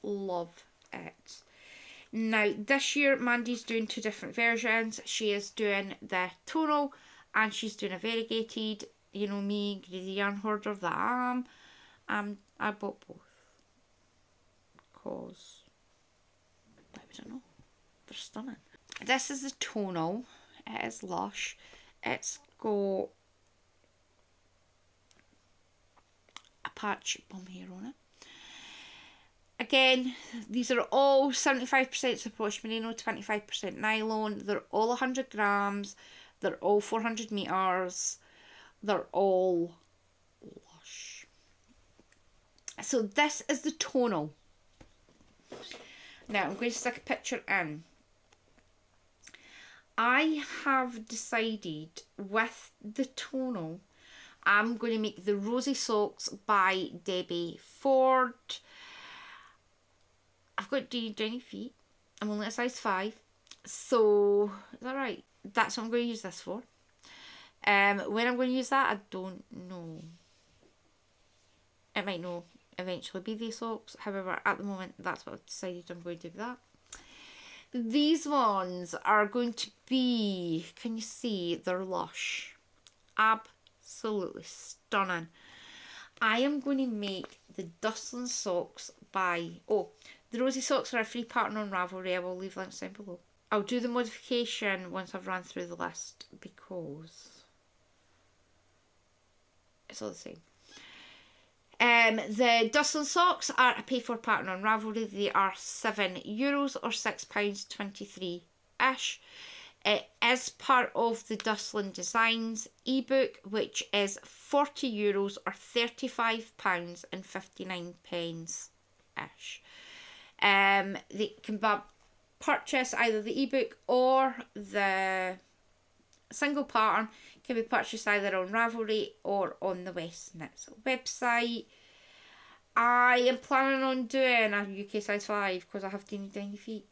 Love it. Now, this year, Mandy's doing two different versions. She is doing the tonal, and she's doing a variegated. You know me, greedy yarn hoarder that I am. I bought both, because, I don't know, they're stunning. This is the tonal. It is lush. It's got a patch bum hair on it. Again, these are all 75% superwash merino, 25% nylon. They're all 100 grams. They're all 400 meters. They're all lush. So this is the tonal. Now I'm going to stick a picture in. I have decided with the tonal, I'm going to make the Rosy Socks by Debbie Ford. I've got tiny feet. I'm only a size 5. So, is that right? That's what I'm going to use this for. When I'm going to use that, I don't know. It might not eventually be these socks. However, at the moment, that's what I've decided I'm going to do with that. These ones are going to be, can you see, they're lush. Absolutely stunning. I am going to make the Dustland socks by, the rosy socks are a free partner on Ravelry. I will leave links down below. I'll do the modification once I've ran through the list because it's all the same. The Dustland socks are a pay for partner on Ravelry. They are €7 or £6.23-ish. It is part of the Dustland Designs ebook, which is €40 or £35.59-ish. They can be purchased, either the ebook or the single pattern can be purchased either on Ravelry or on the Westnitz website. I am planning on doing a UK size 5 because I have teeny tiny feet,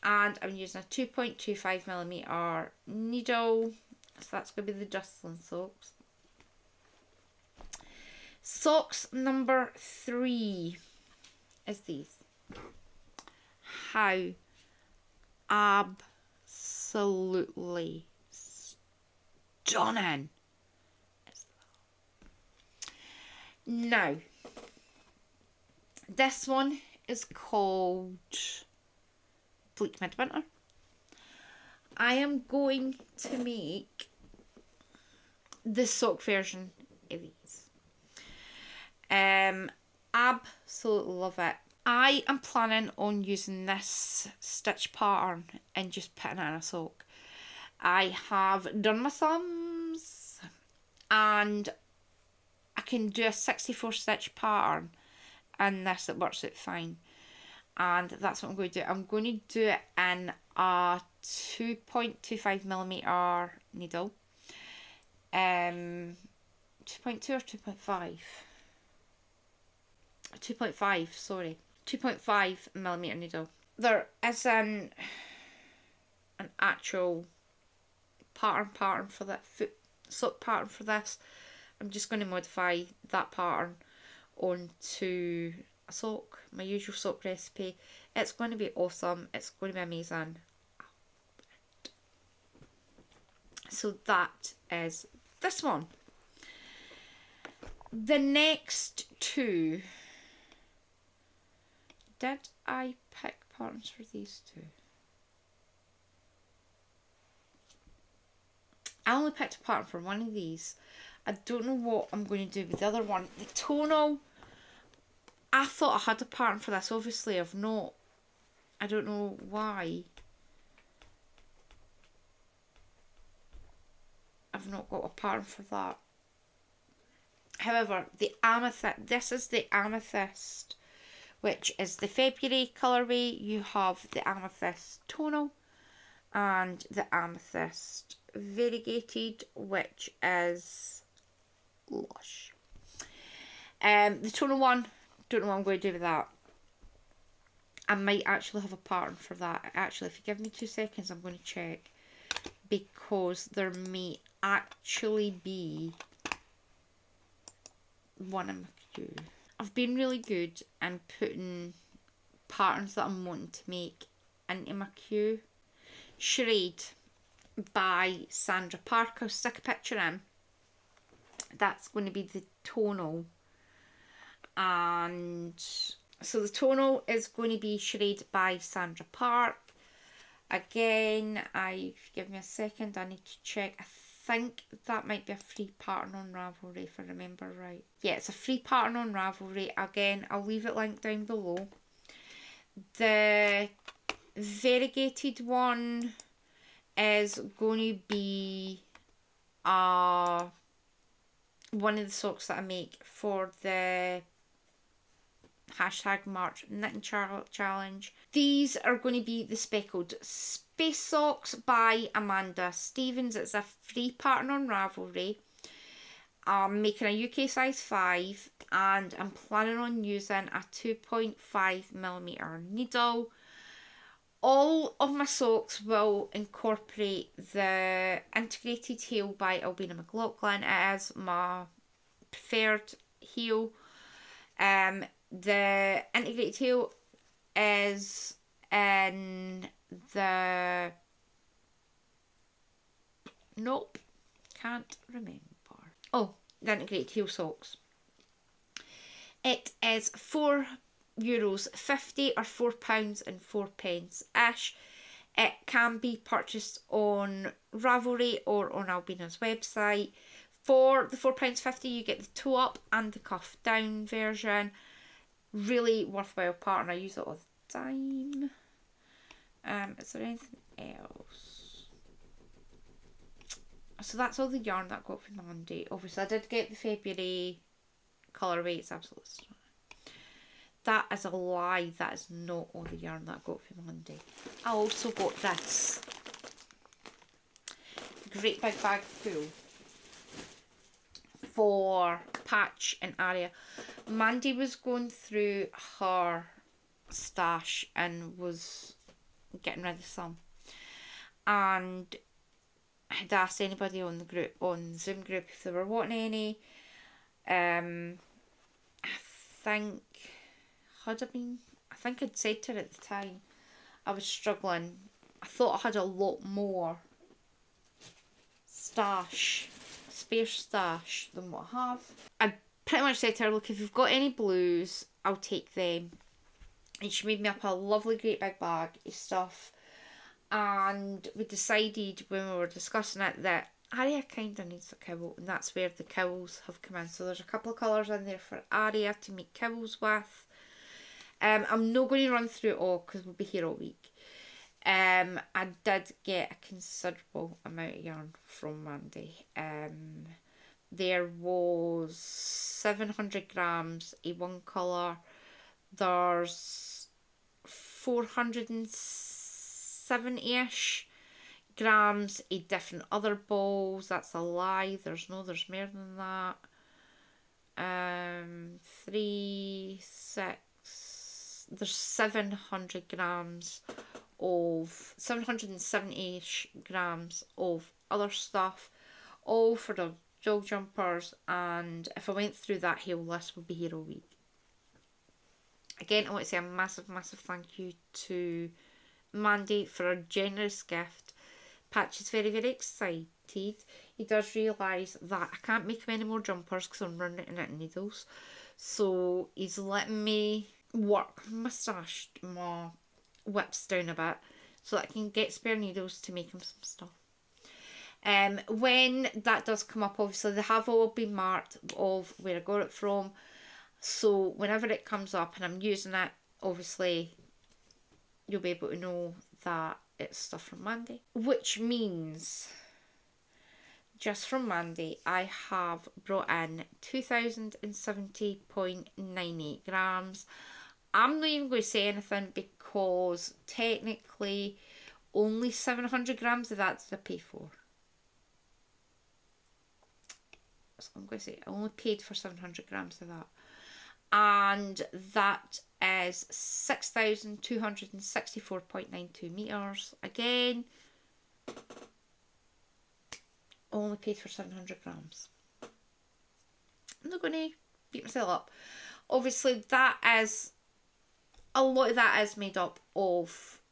and I'm using a 2.25mm needle, so that's going to be the Dustland socks. Socks number 3 is these. How absolutely stunning is that? Now, this one is called Bleak Midwinter. I am going to make the sock version of these. Absolutely love it. I am planning on using this stitch pattern and just putting it in a sock. I have done my thumbs and I can do a 64 stitch pattern and this, it works out fine. And that's what I'm going to do. I'm going to do it in a 2.25mm needle. 2.2 or 2.5? 2.5, sorry. 2.5mm needle. There is an actual pattern for that sock pattern for this. I'm just going to modify that pattern onto a sock, my usual sock recipe. It's going to be awesome. It's going to be amazing. So that is this one. The next two, did I pick patterns for these two? I only picked a pattern for one of these. I don't know what I'm going to do with the other one. The tonal, I thought I had a pattern for this. Obviously I've not. I don't know why. I've not got a pattern for that. However, the amethyst, this is the amethyst, which is the February colourway. You have the amethyst tonal and the amethyst variegated, which is lush. The tonal one, don't know what I'm going to do with that. I might actually have a pattern for that. Actually, if you give me 2 seconds, I'm going to check, because there may actually be one in my queue. I've been really good in putting patterns that I'm wanting to make into my queue. Charade by Sandra Parker. I'll stick a picture in. That's going to be the tonal. And so the tonal is going to be Charade by Sandra Park. Again, give me a second, I need to check. I think that might be a free pattern on Ravelry if I remember right. Yeah, it's a free pattern on Ravelry. Again, I'll leave it linked down below. The variegated one is going to be one of the socks that I make for the #March Knitting Challenge. These are going to be the Speckled Space Socks by Amanda Stevens. It's a free pattern on Ravelry. I'm making a UK size 5 and I'm planning on using a 2.5mm needle. All of my socks will incorporate the integrated heel by Ailbíona McLochlainn. It is my preferred heel. The integrated heel is in the... Nope. Can't remember. Oh, the integrated heel socks. It is €4.50 or £4.04-ish. It can be purchased on Ravelry or on Ailbíona's website. For the £4.50 you get the toe up and the cuff down version. Really worthwhile part, and I use it all the time. Is there anything else? So that's all the yarn that I got from Andi. Obviously I did get the February colourway. It's absolutely stunning. That is a lie. That is not all the yarn that I got from Andi. I also got this great big bag full for Patch and Arya. Mandy was going through her stash and was getting rid of some, and I had asked anybody on the group, on the Zoom group, if they were wanting any. I think I'd said to her at the time I was struggling. I thought I had a lot more spare stash than what I have. I pretty much said to her, look, if you've got any blues, I'll take them. And she made me up a lovely great big bag of stuff. And we decided when we were discussing it that Arya kind of needs a cowl, and that's where the cowls have come in. So there's a couple of colours in there for Arya to make cowls with. I'm not going to run through it all because we'll be here all week. I did get a considerable amount of yarn from Mandy. There was 700 grams of one colour. There's 470-ish grams of different other balls. That's a lie. There's more than that. 3, 6. There's 700 grams of 770-ish grams of other stuff, all for the jog jumpers. And if I went through that whole list, we'll be here all week. Again, I want to say a massive thank you to Mandy for a generous gift. Patch is very excited. He does realise that I can't make him any more jumpers because I'm running out of needles. So he's letting me work my whips down a bit so that I can get spare needles to make him some stuff. When that does come up, obviously they have all been marked of where I got it from. So whenever it comes up and I'm using it, obviously you'll be able to know that it's stuff from Mandy. Which means, just from Mandy, I have brought in 2070.98 grams. I'm not even going to say anything because technically only 700 grams of that did I pay for. So I'm going to say I only paid for 700 grams of that. And that is 6,264.92 metres. Again, only paid for 700 grams. I'm not going to beat myself up. Obviously, a lot of that is made up of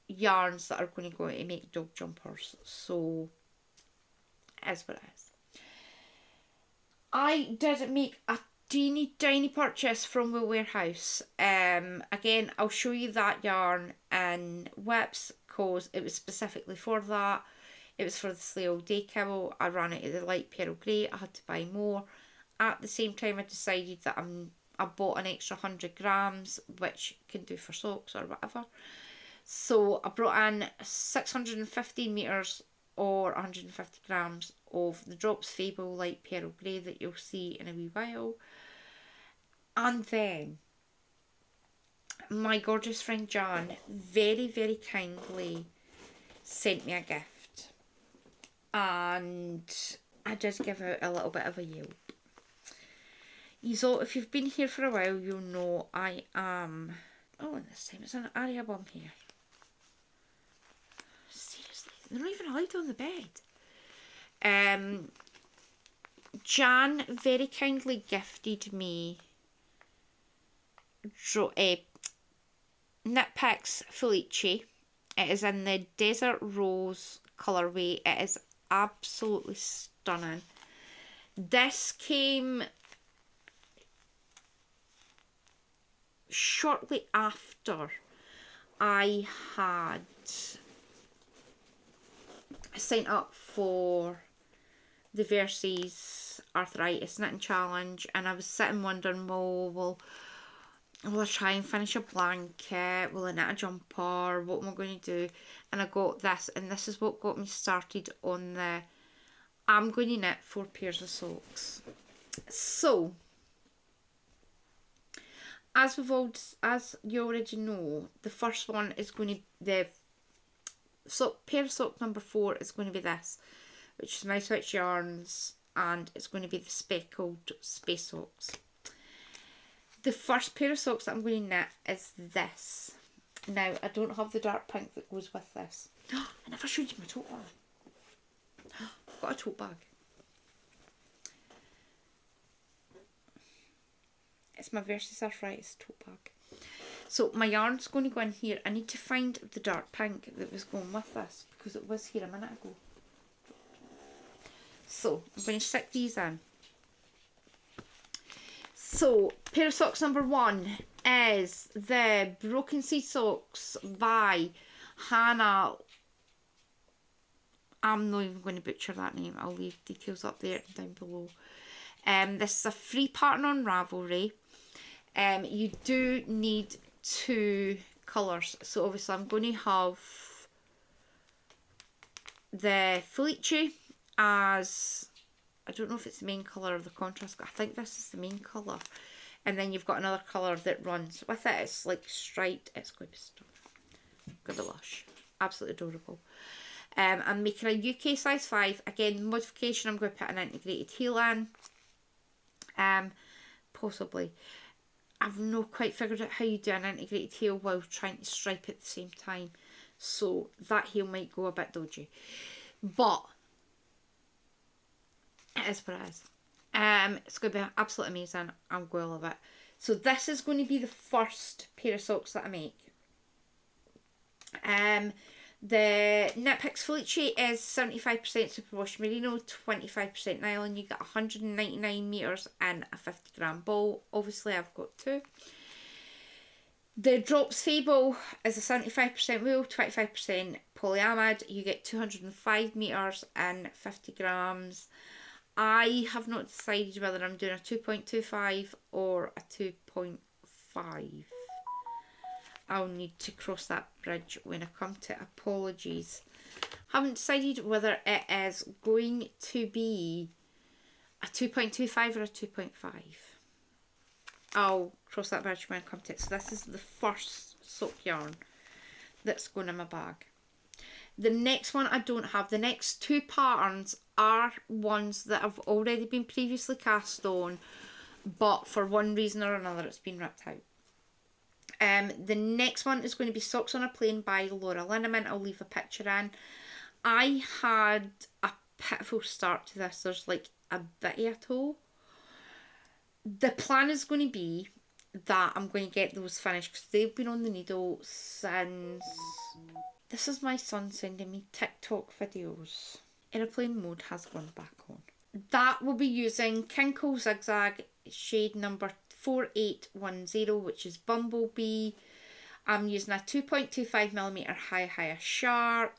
yarns that are going to go to make dog jumpers. So, it is what it is. I did make a tiny purchase from the warehouse. Again, I'll show you that yarn in WIPs because it was specifically for that. It was for the sleigh all day cowl. I ran it at the light pearl grey. I had to buy more. At the same time, I decided that I bought an extra 100 grams, which can do for socks or whatever. So I brought in 650 metres or 150 grams of the Drops Fable light pearl grey that you'll see in a wee while. And then my gorgeous friend Jan very kindly sent me a gift, and I just give out a little bit of a yelp. If you've been here for a while, you'll know I am... Oh, and this time it's an Arya bum here. Seriously, they're not even allowed on the bed. Jan very kindly gifted me Knit Picks Felice It is in the Desert Rose colourway. It is absolutely stunning. This came shortly after I had signed up for the Versus Arthritis Knitting Challenge, and I was sitting wondering, well, will I try and finish a blanket? Will I knit a jumper? What am I going to do? And I got this, and this is what got me started on the I'm going to knit 4 pairs of socks. So, as you already know, the first one is going to the pair of sock number 4 is going to be this, which is my Switch yarns, and it's going to be the speckled space socks. The first pair of socks that I'm going to knit is this. Now, I don't have the dark pink that goes with this. I never showed you my tote bag. I've got a tote bag. It's my Versus Arthritis tote bag. So my yarn's going to go in here. I need to find the dark pink that was going with this, because it was here a minute ago. So I'm going to stick these in. So pair of socks number 1 is the Broken Seed Socks by Hannah. I'm not even going to butcher that name. I'll leave details up there and down below. This is a free pattern on Ravelry. You do need 2 colours. So obviously I'm going to have the Felice as, I don't know if it's the main colour or the contrast, but I think this is the main colour. And then you've got another colour that runs with it. It's like striped. It's going to be stunning. Got the lush. Absolutely adorable. I'm making a UK size 5. Again, modification, I'm going to put an integrated heel in. Possibly. I've not quite figured out how you do an integrated heel while trying to stripe at the same time. So that heel might go a bit dodgy. But it is what it is. It's going to be absolutely amazing. I'm going to love it. So this is going to be the first pair of socks that I make. The Knit Picks Felice is 75% superwash merino, 25% nylon. You get 199 metres in a 50-gram ball. Obviously, I've got 2. The Drops Fable is a 75% wool, 25% polyamide. You get 205 metres in 50 grams. I have not decided whether I'm doing a 2.25 or a 2.5. I'll need to cross that bridge when I come to it. Apologies. Haven't decided whether it is going to be a 2.25 or a 2.5. I'll cross that bridge when I come to it. So this is the first sock yarn that's going in my bag. The next one I don't have. The next 2 patterns are ones that have already been previously cast on, but for one reason or another it's been ripped out. The next one is going to be Socks on a Plane by Laura Linneman. I'll leave a picture in. I had a pitiful start to this. There's like a bit of a toe. The plan is going to be that I'm going to get those finished because they've been on the needle since... This is my son sending me TikTok videos. Aeroplane mode has gone back on. That will be using Kinko Zigzag shade number 4810, which is Bumblebee. I'm using a 2.25mm high sharp.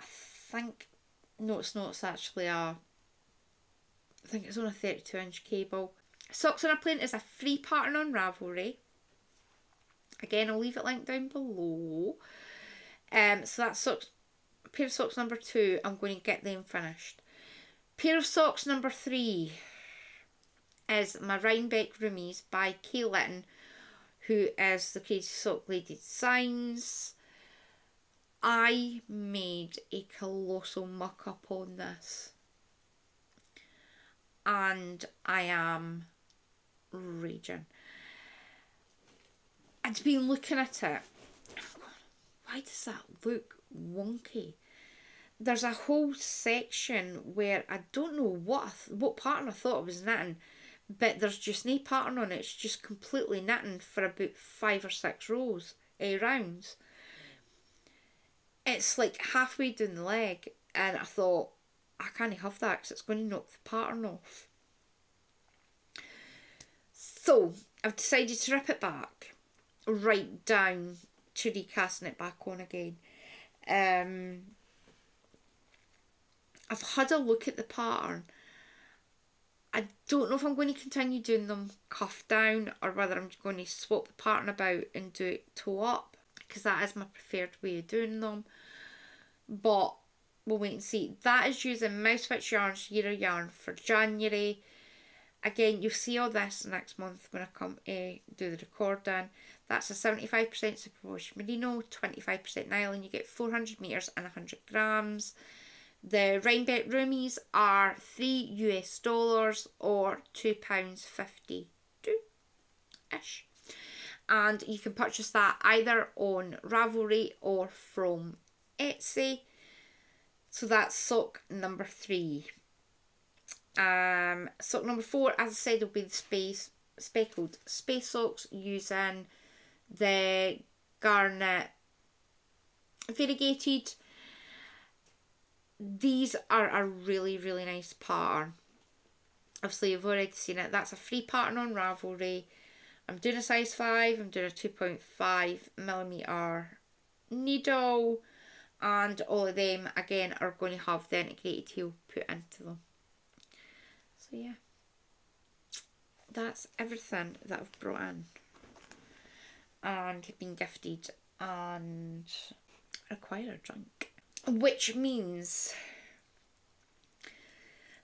I think, no it's not, it's actually a, I think it's on a 32-inch cable. Socks on a Plane is a free pattern on Ravelry. Again, I'll leave it linked down below. So that's pair of socks number 2. I'm going to get them finished. Pair of socks number 3 is my Rhinebeck Roomies by Kay Litton, who is the Crazy Sock Lady Designs. I made a colossal muck up on this, and I am raging. I'd been looking at it. Why does that look wonky? There's a whole section where I don't know what pattern I thought I was knitting, but there's just no pattern on it. It's just completely knitting for about 5 or 6 rounds. it's like halfway down the leg, and I thought, I can't have that because it's going to knock the pattern off. So I've decided to rip it back right down to recasting it back on again. I've had a look at the pattern. I don't know if I'm going to continue doing them cuff down or whether I'm going to swap the pattern about and do it toe up, because that is my preferred way of doing them. But we'll wait and see. That is using Mouse Switch Yarns Year of Yarn for January. Again, you'll see all this next month when I come to do the recording. That's a 75% superwash merino, 25% nylon. You get 400 metres and 100 grams. The Rhinebeck roomies are $3 US or £2.52-ish. And you can purchase that either on Ravelry or from Etsy. So that's sock number 3. Sock number 4, as I said, will be the speckled space socks using the garnet variegated. These are a really, really nice pattern. Obviously, you've already seen it. That's a free pattern on Ravelry. I'm doing a size 5. I'm doing a 2.5mm needle. And all of them, again, are going to have the integrated heel put into them. So, yeah. That's everything that I've brought in. And been gifted and require a drink. Which means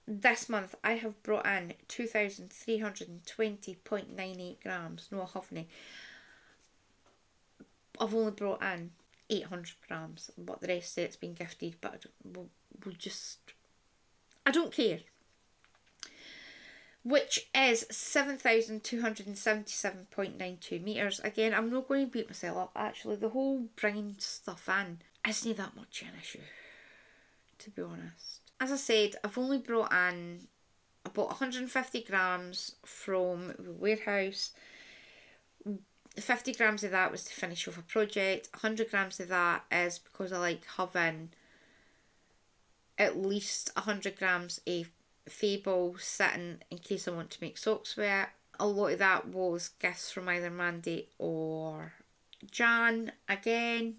this month I have brought in 2,320.98 grams. No, I haven't. I've only brought in 800 grams, but the rest of it's been gifted. But we'll just, I don't care. Which is 7,277.92 metres. Again, I'm not going to beat myself up. Actually, the whole bringing stuff in isn't that much an issue, to be honest. As I said, I've only brought in about 150 grams from the warehouse. 50 grams of that was to finish off a project. 100 grams of that is because I like having at least 100 grams of fibre sitting in case I want to make socks with it. A lot of that was gifts from either Mandy or Jan. Again,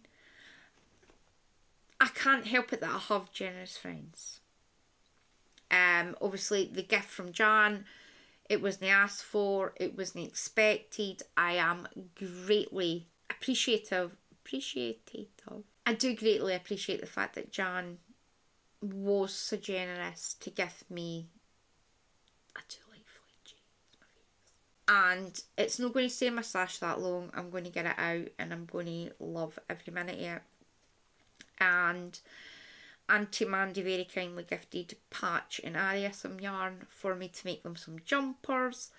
I can't help it that I have generous friends. Obviously the gift from Jan, it wasn't asked for, it wasn't expected. I am greatly appreciative. I do greatly appreciate the fact that Jan was so generous to give me a delightful jeans, and it's not going to stay in my stash that long. I'm going to get it out and I'm going to love every minute of it. And Auntie Mandy very kindly gifted Patch and Arya some yarn for me to make them some jumpers.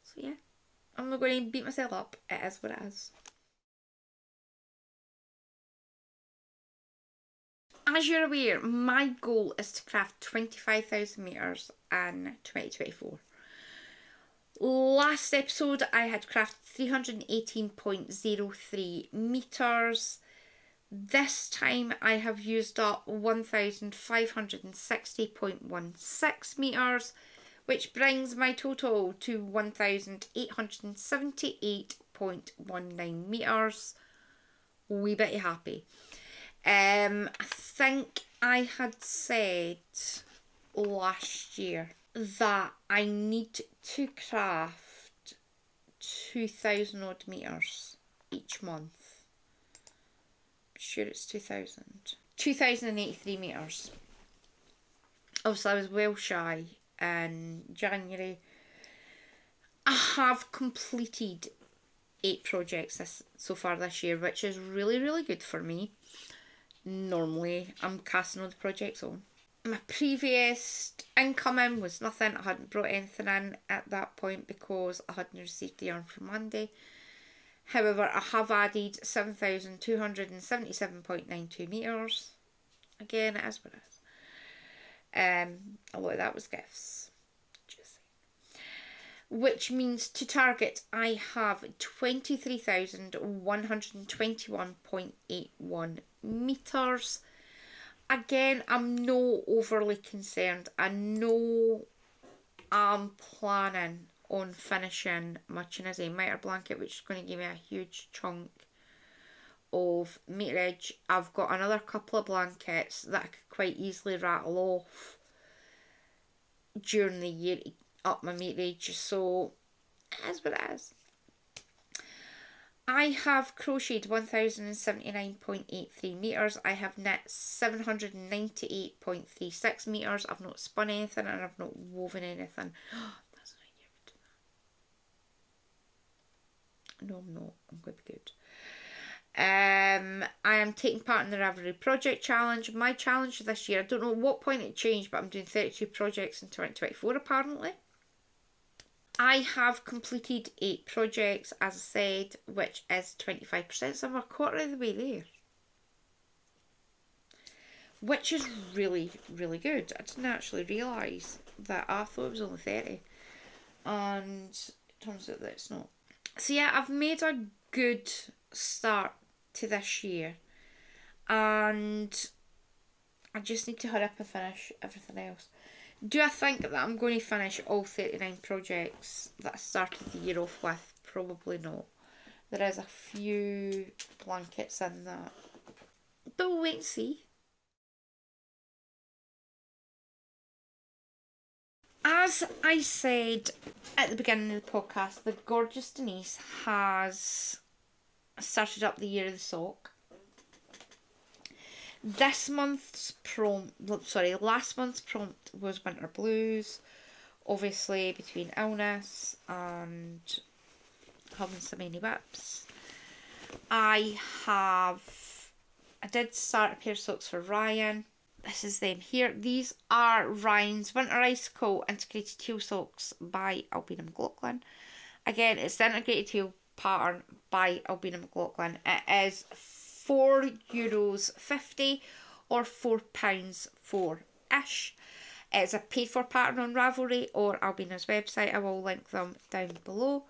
So yeah, I'm not going to beat myself up. It is what it is. As you're aware, my goal is to craft 25,000 metres in 2024. Last episode I had crafted 318.03 metres. This time I have used up 1,560.16 metres, which brings my total to 1,878.19 metres. Wee bit happy. I think I had said last year that I need to craft 2,000 odd metres each month. I'm sure it's 2,000. 2,083 metres. Obviously I was well shy in January. I have completed 8 projects so far this year, which is really, really good for me. Normally I'm casting all the projects on. My previous incoming was nothing. I hadn't brought anything in at that point because I hadn't received the yarn from Monday. However, I have added 7,277.92 metres. Again, it is what it is. A lot of that was gifts. Just saying. which means to target I have 23,121.81 metres. Again, I'm no overly concerned. I know I'm planning on finishing my Chinese miter blanket, which is going to give me a huge chunk of meterage. I've got another couple of blankets that I could quite easily rattle off during the year to up my meterage, so it is what it is. I have crocheted 1,079.83 metres. I have knit 798.36 metres. I've not spun anything and I've not woven anything. That's not good. No, I'm not. I'm going to be good. I am taking part in the Ravelry Project Challenge. My challenge this year, I don't know what point it changed, but I'm doing 32 projects in 2024 apparently. I have completed 8 projects, as I said, which is 25%, so I'm a quarter of the way there. Which is really, really good. I didn't actually realise that. I thought it was only 30. And it turns out that it's not. So yeah, I've made a good start to this year. And I just need to hurry up and finish everything else. Do I think that I'm going to finish all 39 projects that I started the year off with? Probably not. There is a few blankets in that. But we'll wait and see. As I said at the beginning of the podcast, the gorgeous Denise has started up the year of the sock. Last month's prompt was winter blues. Obviously, between illness and having so many whips. I did start a pair of socks for Ryan. This is them here. These are Ryan's Winter Icicle Integrated Teal Socks by Ailbíona McLochlainn. Again, it's the integrated teal pattern by Ailbíona McLochlainn. It is €4.50 or £4.4-ish. It's a paid for pattern on Ravelry or Ailbíona's website. I will link them down below.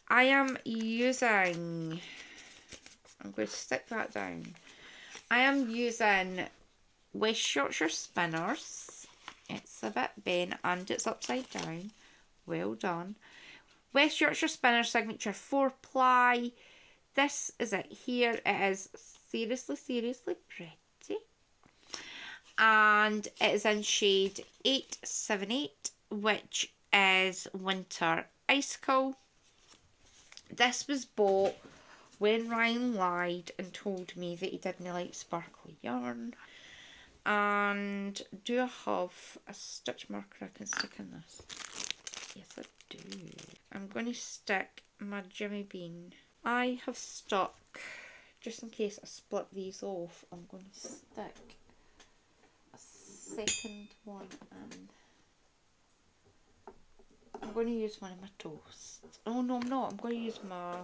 I am using, I'm going to stick that down. I am using West Yorkshire spinners. It's a bit bent and it's upside down. Well done. West Yorkshire Spinner Signature 4-ply. This is it here. It is seriously, seriously pretty. And it is in shade 878, which is Winter Icicle. This was bought when Ryan lied and told me that he didn't like sparkly yarn. And do I have a stitch marker I can stick in this? Yes, I do. I'm going to stick my Jimmy Bean. I have stuck, just in case I split these off, I'm going to stick a second one in. I'm going to use one of my toasts. Oh no, I'm not. I'm going to use my...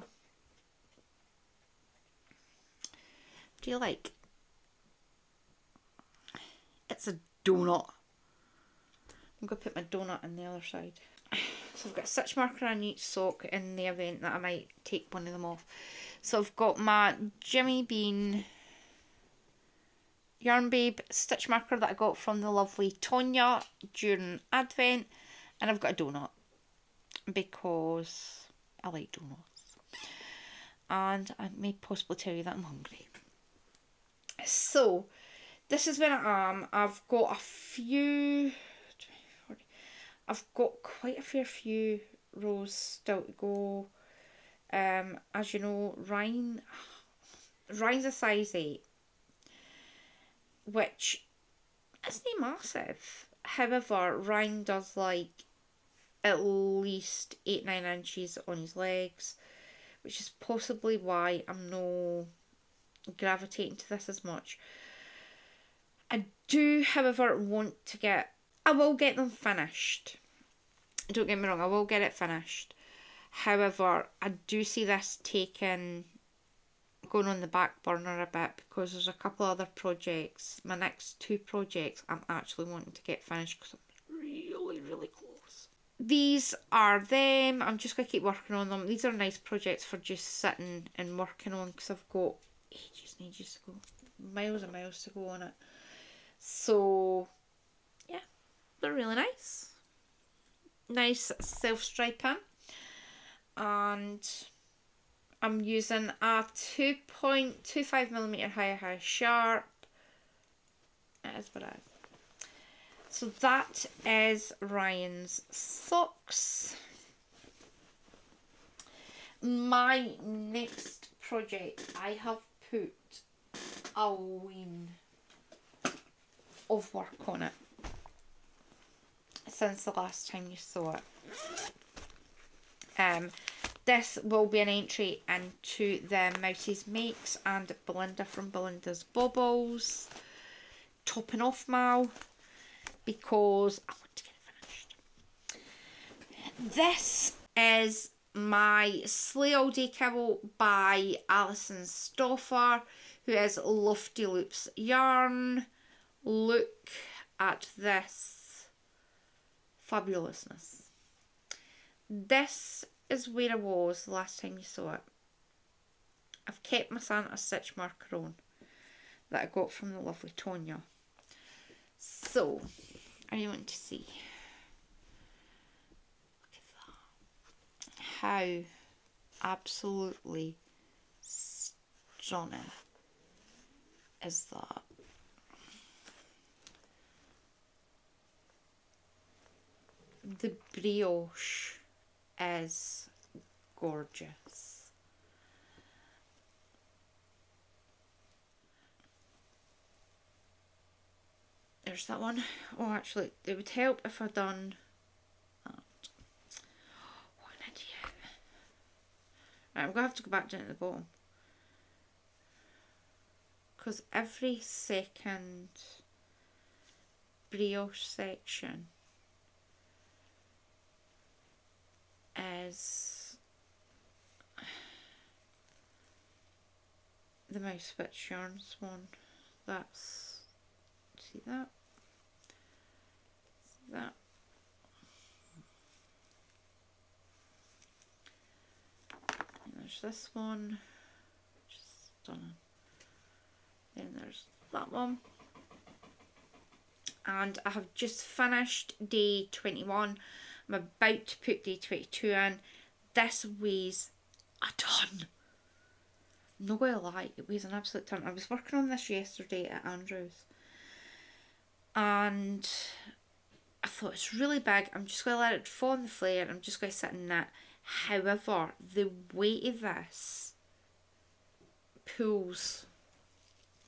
Do you like? It's a donut. I'm going to put my donut on the other side. So I've got a stitch marker on each sock in the event that I might take one of them off. So I've got my Jimmy Bean Yarn Babe stitch marker that I got from the lovely Tonya during Advent. And I've got a donut because I like donuts. And I may possibly tell you that I'm hungry. So this is where I am. I've got quite a fair few rows still to go. As you know, Ryan's a size 8, which isn't massive. However, Ryan does like at least 8-9 inches on his legs, which is possibly why I'm no gravitating to this as much. I do, however, want to I will get them finished. Don't get me wrong, I will get it finished. However, I do see this going on the back burner a bit because there's a couple other projects. My next 2 projects I'm actually wanting to get finished because I'm really, really close. these are them. I'm just going to keep working on them. These are nice projects for just sitting and working on, because I've got ages and ages to go. Miles and miles to go on it. So, yeah, they're really nice. Nice self-striping. And I'm using a 2.25mm high sharp. It is what it is. So that is Ryan's socks. My next project, I have put a ween of work on it since the last time you saw it. This will be an entry into the Mouses Makes and Belinda from Belinda's Baubles topping off mal, because I want to get it finished. This is my Slay All Day Kibble by Alison Stauffer, who is Lofty Loops yarn. Look at this fabulousness. This is where I was the last time you saw it. I've kept my Santa stitch marker on that I got from the lovely Tonya. So, are you wanting to see? Look at that. How absolutely stunning is that? The brioche is gorgeous. There's that one. Oh, actually, it would help if I'd done that. What an idiot. Right, I'm going to have to go back down to the bottom, because every second brioche section is the Mouse Witch Yarns one. That's, see that? See that? And there's this one, just stunning. Then there's that one. And I have just finished day 21. I'm about to put day 22 in. This weighs a ton. I'm not going to lie, it weighs an absolute ton. I was working on this yesterday at Andrew's, and I thought it's really big. I'm just going to let it fall on the flare. I'm just going to sit in it. However, the weight of this pulls.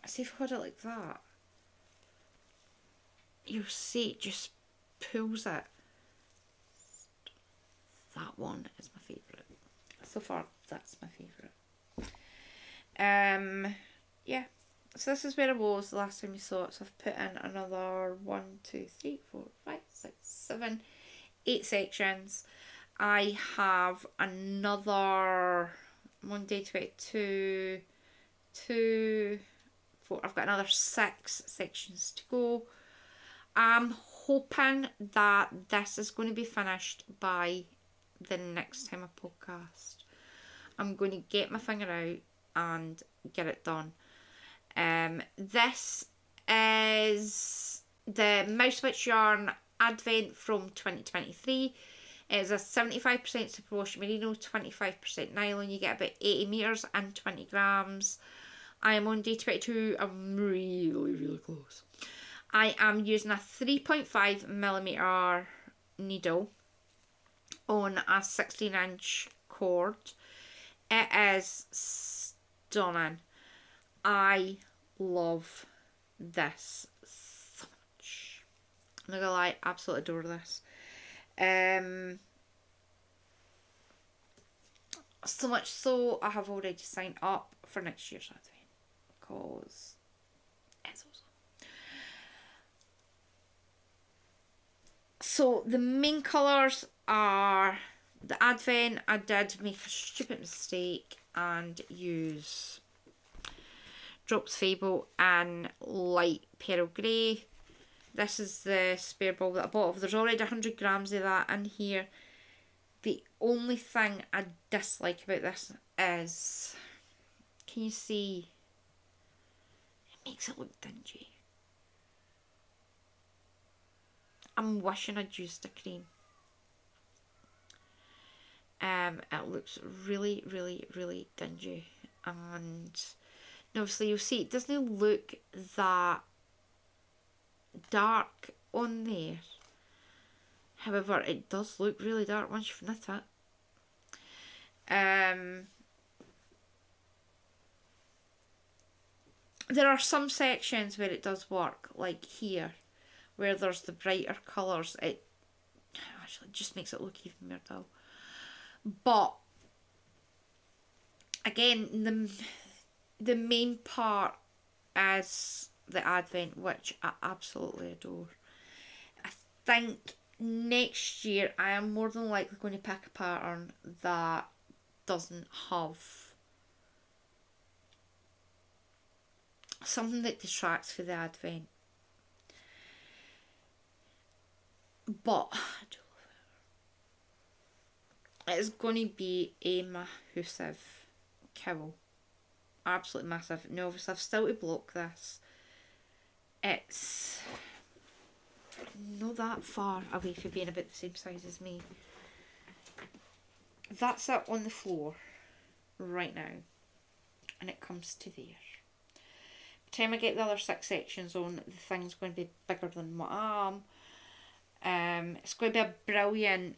I see if I hold it like that, you'll see it just pulls it. That one is my favourite. So far, that's my favourite. Yeah. So this is where I was the last time you saw it. So I've put in another 1, 2, 3, 4, 5, 6, 7, 8 sections. I have another Monday 22, 2, 4. I've got another 6 sections to go. I'm hoping that this is going to be finished by the next time I podcast. I'm going to get my finger out and get it done. This is the Mouse Witch Yarn Advent from 2023. It's a 75% superwash merino, 25% nylon. You get about 80 metres and 20 grams. I am on day 22. I'm really close. I am using a 3.5mm needle on a 16-inch cord. It is stunning. I love this so much. I'm not gonna lie, absolutely adore this. So much so I have already signed up for next year's Advent, because it's awesome. So the main colours are the Advent. I did make a stupid mistake and use Drops Fable in light pearl grey. This is the spare ball that I bought. There's already 100 grams of that in here. The only thing I dislike about this is, can you see? It makes it look dingy. I'm wishing I'd used a cream. It looks really, really, really dingy. And obviously you'll see it doesn't look that dark on there. However, it does look really dark once you've knit it. There are some sections where it does work, like here, where there's the brighter colours. It actually just makes it look even more dull. But again, the main part is the advent, which I absolutely adore. I think next year I am more than likely going to pick a pattern that doesn't have something that detracts for the advent. But it's going to be a massive cowl. Absolutely massive. Now obviously I've still to block this. It's not that far away from being about the same size as me. That's it on the floor right now. And it comes to there. By the time I get the other 6 sections on, the thing's going to be bigger than what I am. It's going to be a brilliant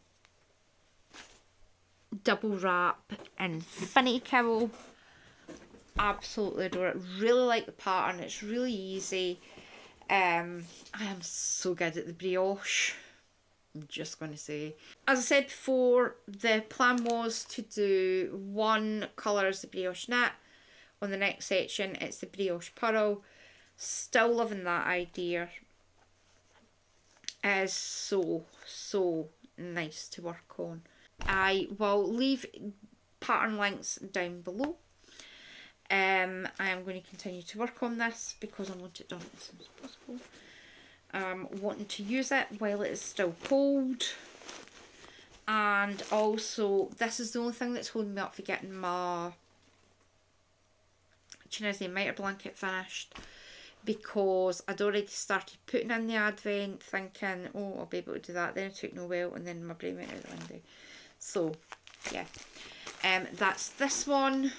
double wrap infinity cowl. Absolutely adore it. Really like the pattern. It's really easy. I am so good at the brioche. I'm just going to say. As I said before, the plan was to do one colour as the brioche knit. On the next section, it's the brioche purl. Still loving that idea. It is so, so nice to work on. I will leave pattern links down below. I am going to continue to work on this because I want it done as soon as possible. Wanting to use it while it is still cold. And also, this is the only thing that's holding me up for getting my Chinese mitre blanket finished. Because I'd already started putting in the advent thinking, oh, I'll be able to do that. Then I took no well and then my brain went out the window. So, yeah. That's this one.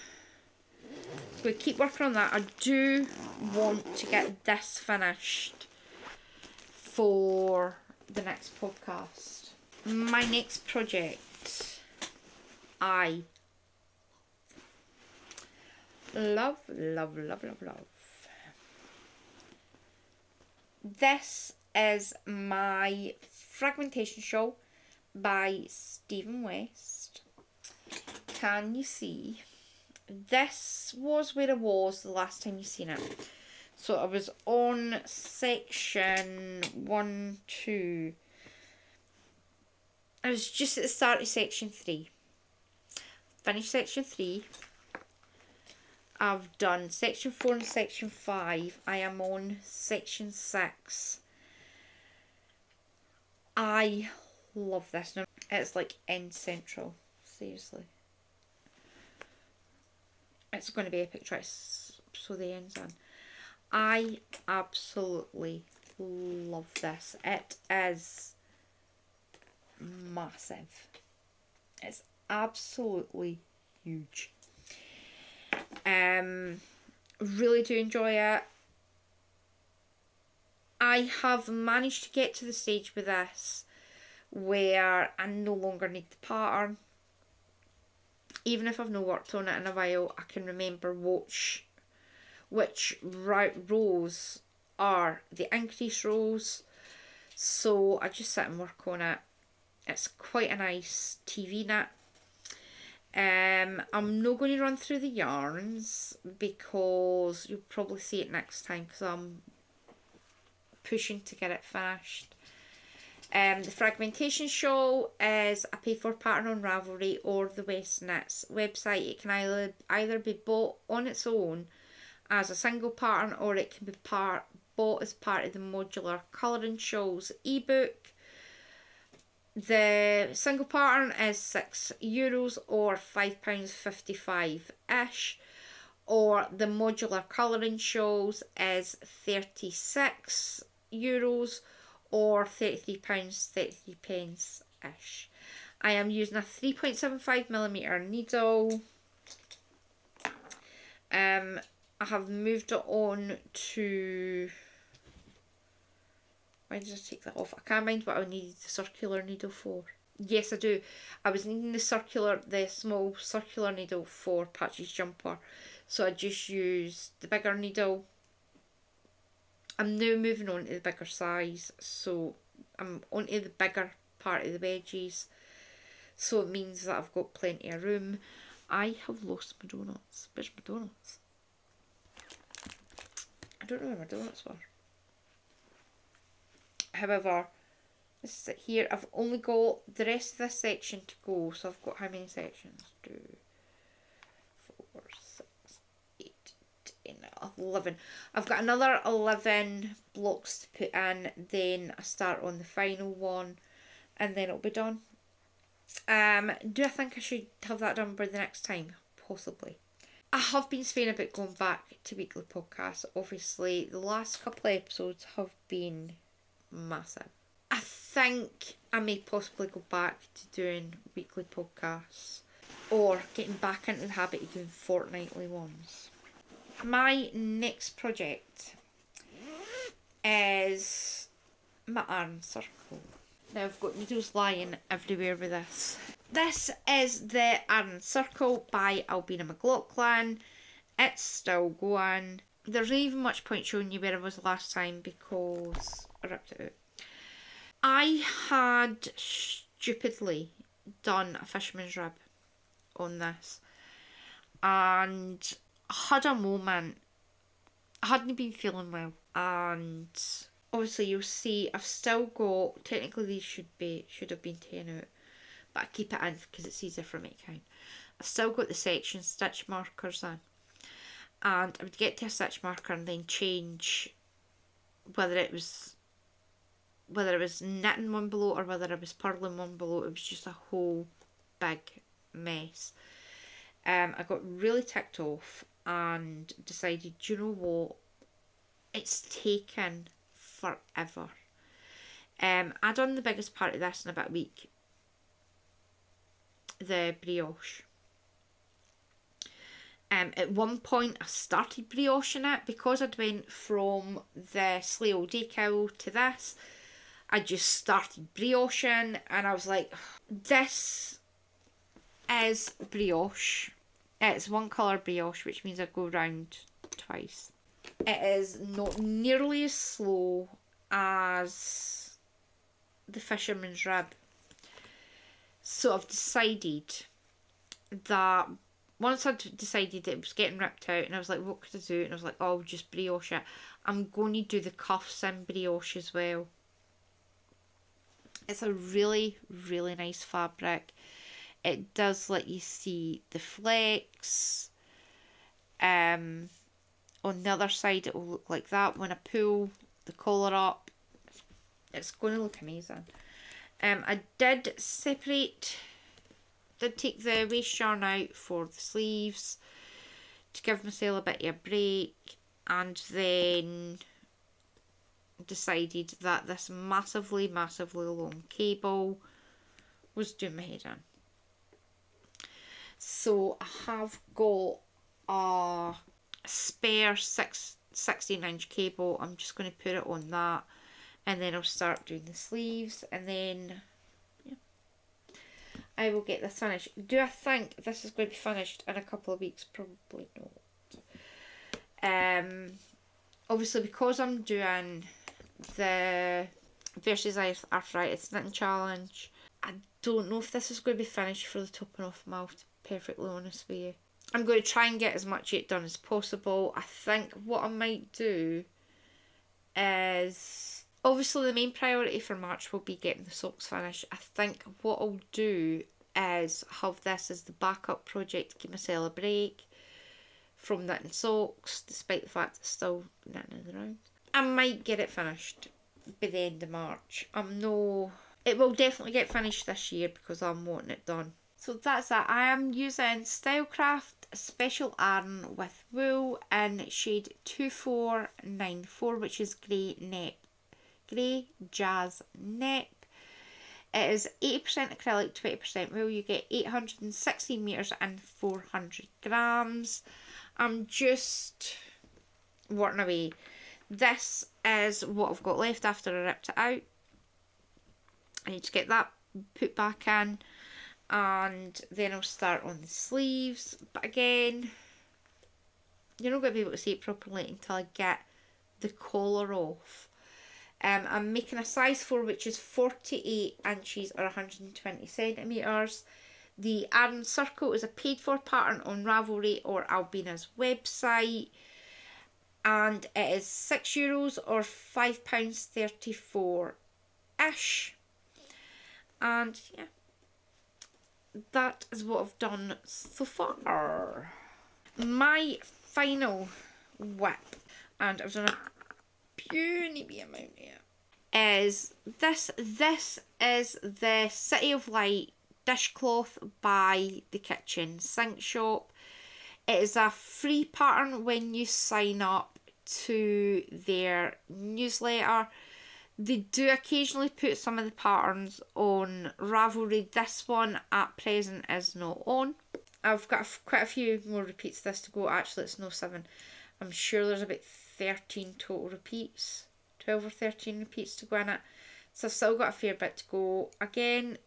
We'll keep working on that. I do want to get this finished for the next podcast. My next project, I love. This is my fragmentation shawl by Stephen West. Can you see? This was where I was the last time you seen it. So I was on section 1, 2. I was just at the start of section 3. Finished section 3. I've done section 4 and section 5. I am on section 6. I love this. Now, it's like end central. Seriously. It's going to be epic twice, so the end's on. I absolutely love this. It is massive. It's absolutely huge. Really do enjoy it. I have managed to get to the stage with this where I no longer need the pattern. Even if I've not worked on it in a while, I can remember which rows are the increase rows. So I just sit and work on it. It's quite a nice TV knit. I'm not going to run through the yarns because you'll probably see it next time because I'm pushing to get it finished. The fragmentation shawl is a paid for pattern on Ravelry or the West Knits website. It can either be bought on its own as a single pattern or it can be bought as part of the modular colouring shawls ebook. The single pattern is €6 or £5.55-ish, or the modular colouring shawls is €36 or £33.33-ish. I am using a 3.75mm needle. I have moved it on to... Why did I take that off? I can't mind what I needed the circular needle for. Yes, I do. I was needing the small circular needle for Patchy's jumper. So I just used the bigger needle. I'm now moving on to the bigger size. So I'm onto the bigger part of the wedges. So it means that I've got plenty of room. I have lost my donuts. Where's my donuts? I don't know where my donuts were. However, this is it here. I've only got the rest of this section to go. So I've got how many sections? 2, 4, 6, 8, 10, 11. I've got another 11 blocks to put in. Then I start on the final one. And then it'll be done. Do I think I should have that done by the next time? Possibly. I have been saying about going back to weekly podcasts. Obviously, the last couple of episodes have been massive. I think I may possibly go back to doing weekly podcasts or getting back into the habit of doing fortnightly ones. My next project is my iron circle. Now I've got needles lying everywhere with this. This is the Iron Circle by Ailbíona McLochlainn. It's still going. There's not even much point showing you where I was last time because I ripped it out. I had stupidly done a fisherman's rib on this and I had a moment. I hadn't been feeling well, and obviously you'll see I've still got, technically these should have been taken out, but I keep it in because it's easier for me to count. I've still got the section stitch markers in, and I would get to a stitch marker and then change whether it was knitting one below or whether I was purling one below. It was just a whole big mess. I got really ticked off and decided, do you know what, it's taken forever. I done the biggest part of this in about a week, the brioche. At one point I started brioching it because I'd went from the sleigh old Eckel to this. I just started brioching and I was like, this is brioche. It's one colour brioche, which means I go round twice. It is not nearly as slow as the fisherman's rib. So I've decided that once I'd decided that it was getting ripped out and I was like, what could I do? And I was like, oh, I'll just brioche it. I'm going to do the cuffs in brioche as well. It's a really, really nice fabric. It does let you see the flex. On the other side it will look like that when I pull the collar up. It's going to look amazing. I did take the waist yarn out for the sleeves to give myself a bit of a break, and then decided that this massively long cable was doing my head in. So I have got a spare 16-inch cable. I'm just going to put it on that, and then I'll start doing the sleeves, and then yeah, I will get this finished. Do I think this is going to be finished in a couple of weeks? Probably not. Obviously because I'm doing the versus arthritis knitting challenge, I don't know if this is going to be finished for the topping off mouth, to be perfectly honest with you. I'm going to try and get as much yet done as possible. I think what I might do is, obviously the main priority for March will be getting the socks finished. I think what I'll do is have this as the backup project to give myself a break from knitting socks, despite the fact it's still knitting in the round. I might get it finished by the end of March. It will definitely get finished this year because I'm wanting it done. So that's that. I am using Stylecraft Special Iron with Wool in shade 2494, which is grey jazz nep. It is 80% acrylic, 20% wool. You get 816 metres and 400 grams. I'm just working away. This is what I've got left after I ripped it out. I need to get that put back in, and then I'll start on the sleeves. But again, you're not going to be able to see it properly until I get the collar off. I'm making a size 4, which is 48 inches or 120 centimetres. The Iron Circle is a paid for pattern on Ravelry or Ailbíona's website. And it is €6 or £5.34-ish. And yeah, that is what I've done so far. My final whip, and I've done a puny wee amount here, is this. This is the City of Light Dishcloth by the Kitchen Sink Shop. It is a free pattern when you sign up to their newsletter. They do occasionally put some of the patterns on Ravelry. This one at present is not on. I've got quite a few more repeats of this to go. Actually, it's no 7. I'm sure there's about 13 total repeats. 12 or 13 repeats to go in it. So I've still got a fair bit to go. Again,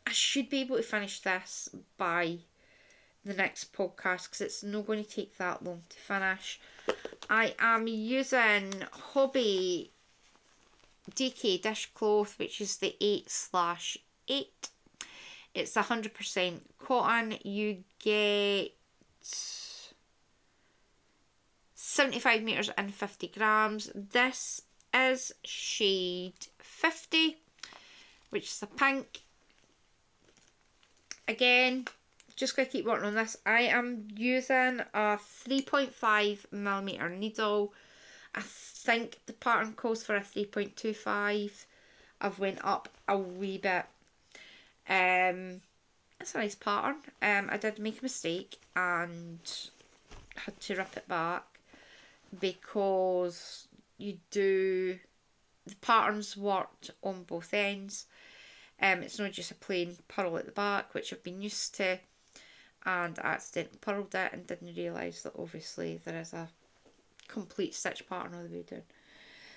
I should be able to finish this by the next podcast because it's not going to take that long to finish. I am using Hobby DK dishcloth, which is the 8/8. It's 100% cotton. You get 75 metres and 50 grams. This is shade 50, which is a pink. Again, just going to keep working on this. I am using a 3.5mm needle. I think the pattern calls for a 3.25. I've went up a wee bit. It's a nice pattern. I did make a mistake and had to rip it back because the pattern's worked on both ends. It's not just a plain purl at the back, which I've been used to, and I accidentally purled it and didn't realise that obviously there is a complete stitch pattern all the way down.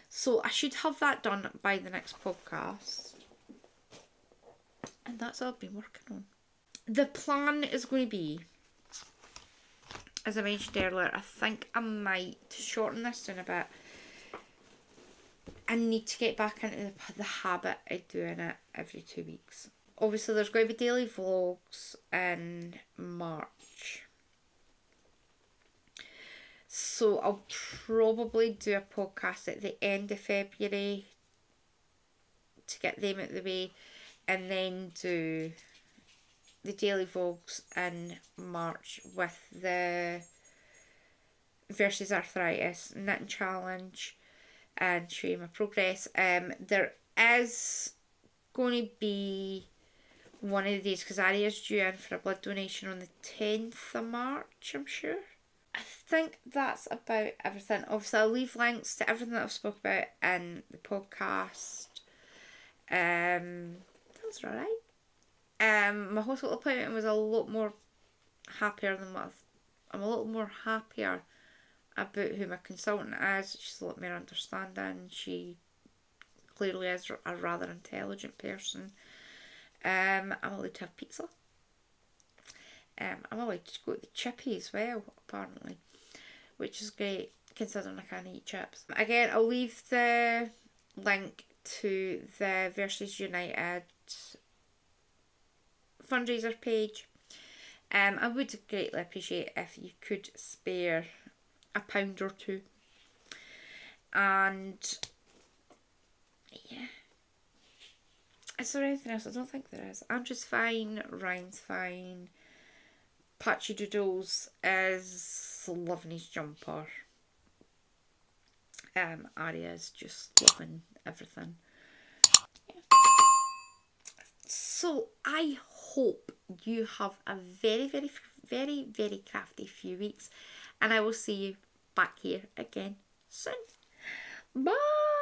So I should have that done by the next podcast, and that's all I've been working on. The plan is going to be, as I mentioned earlier, I think I might shorten this down a bit. I need to get back into the habit of doing it every 2 weeks. Obviously, there's going to be daily vlogs in March. So I'll probably do a podcast at the end of February to get them out of the way, and then do the daily vlogs in March with the versus arthritis knitting challenge and show you my progress. There is going to be one of the days, because Arya's due in for a blood donation on the 10th of March, I'm sure. I think that's about everything. Obviously, I'll leave links to everything that I've spoke about in the podcast. That's alright. My hospital appointment was a lot more happier than what I'm a little more happier about who my consultant is. She's a lot more understanding. She clearly is a rather intelligent person. I'm allowed to have pizza. I'm allowed to go to the chippy as well, apparently, which is great considering I can't eat chips. Again, I'll leave the link to the Versus United fundraiser page. I would greatly appreciate if you could spare £1 or £2. And yeah, is there anything else? I don't think there is. I'm just fine. Ryan's fine. Patchy Doodles is loving his jumper. Arya's just loving everything. So I hope you have a very, very, very, very crafty few weeks, and I will see you back here again soon. Bye.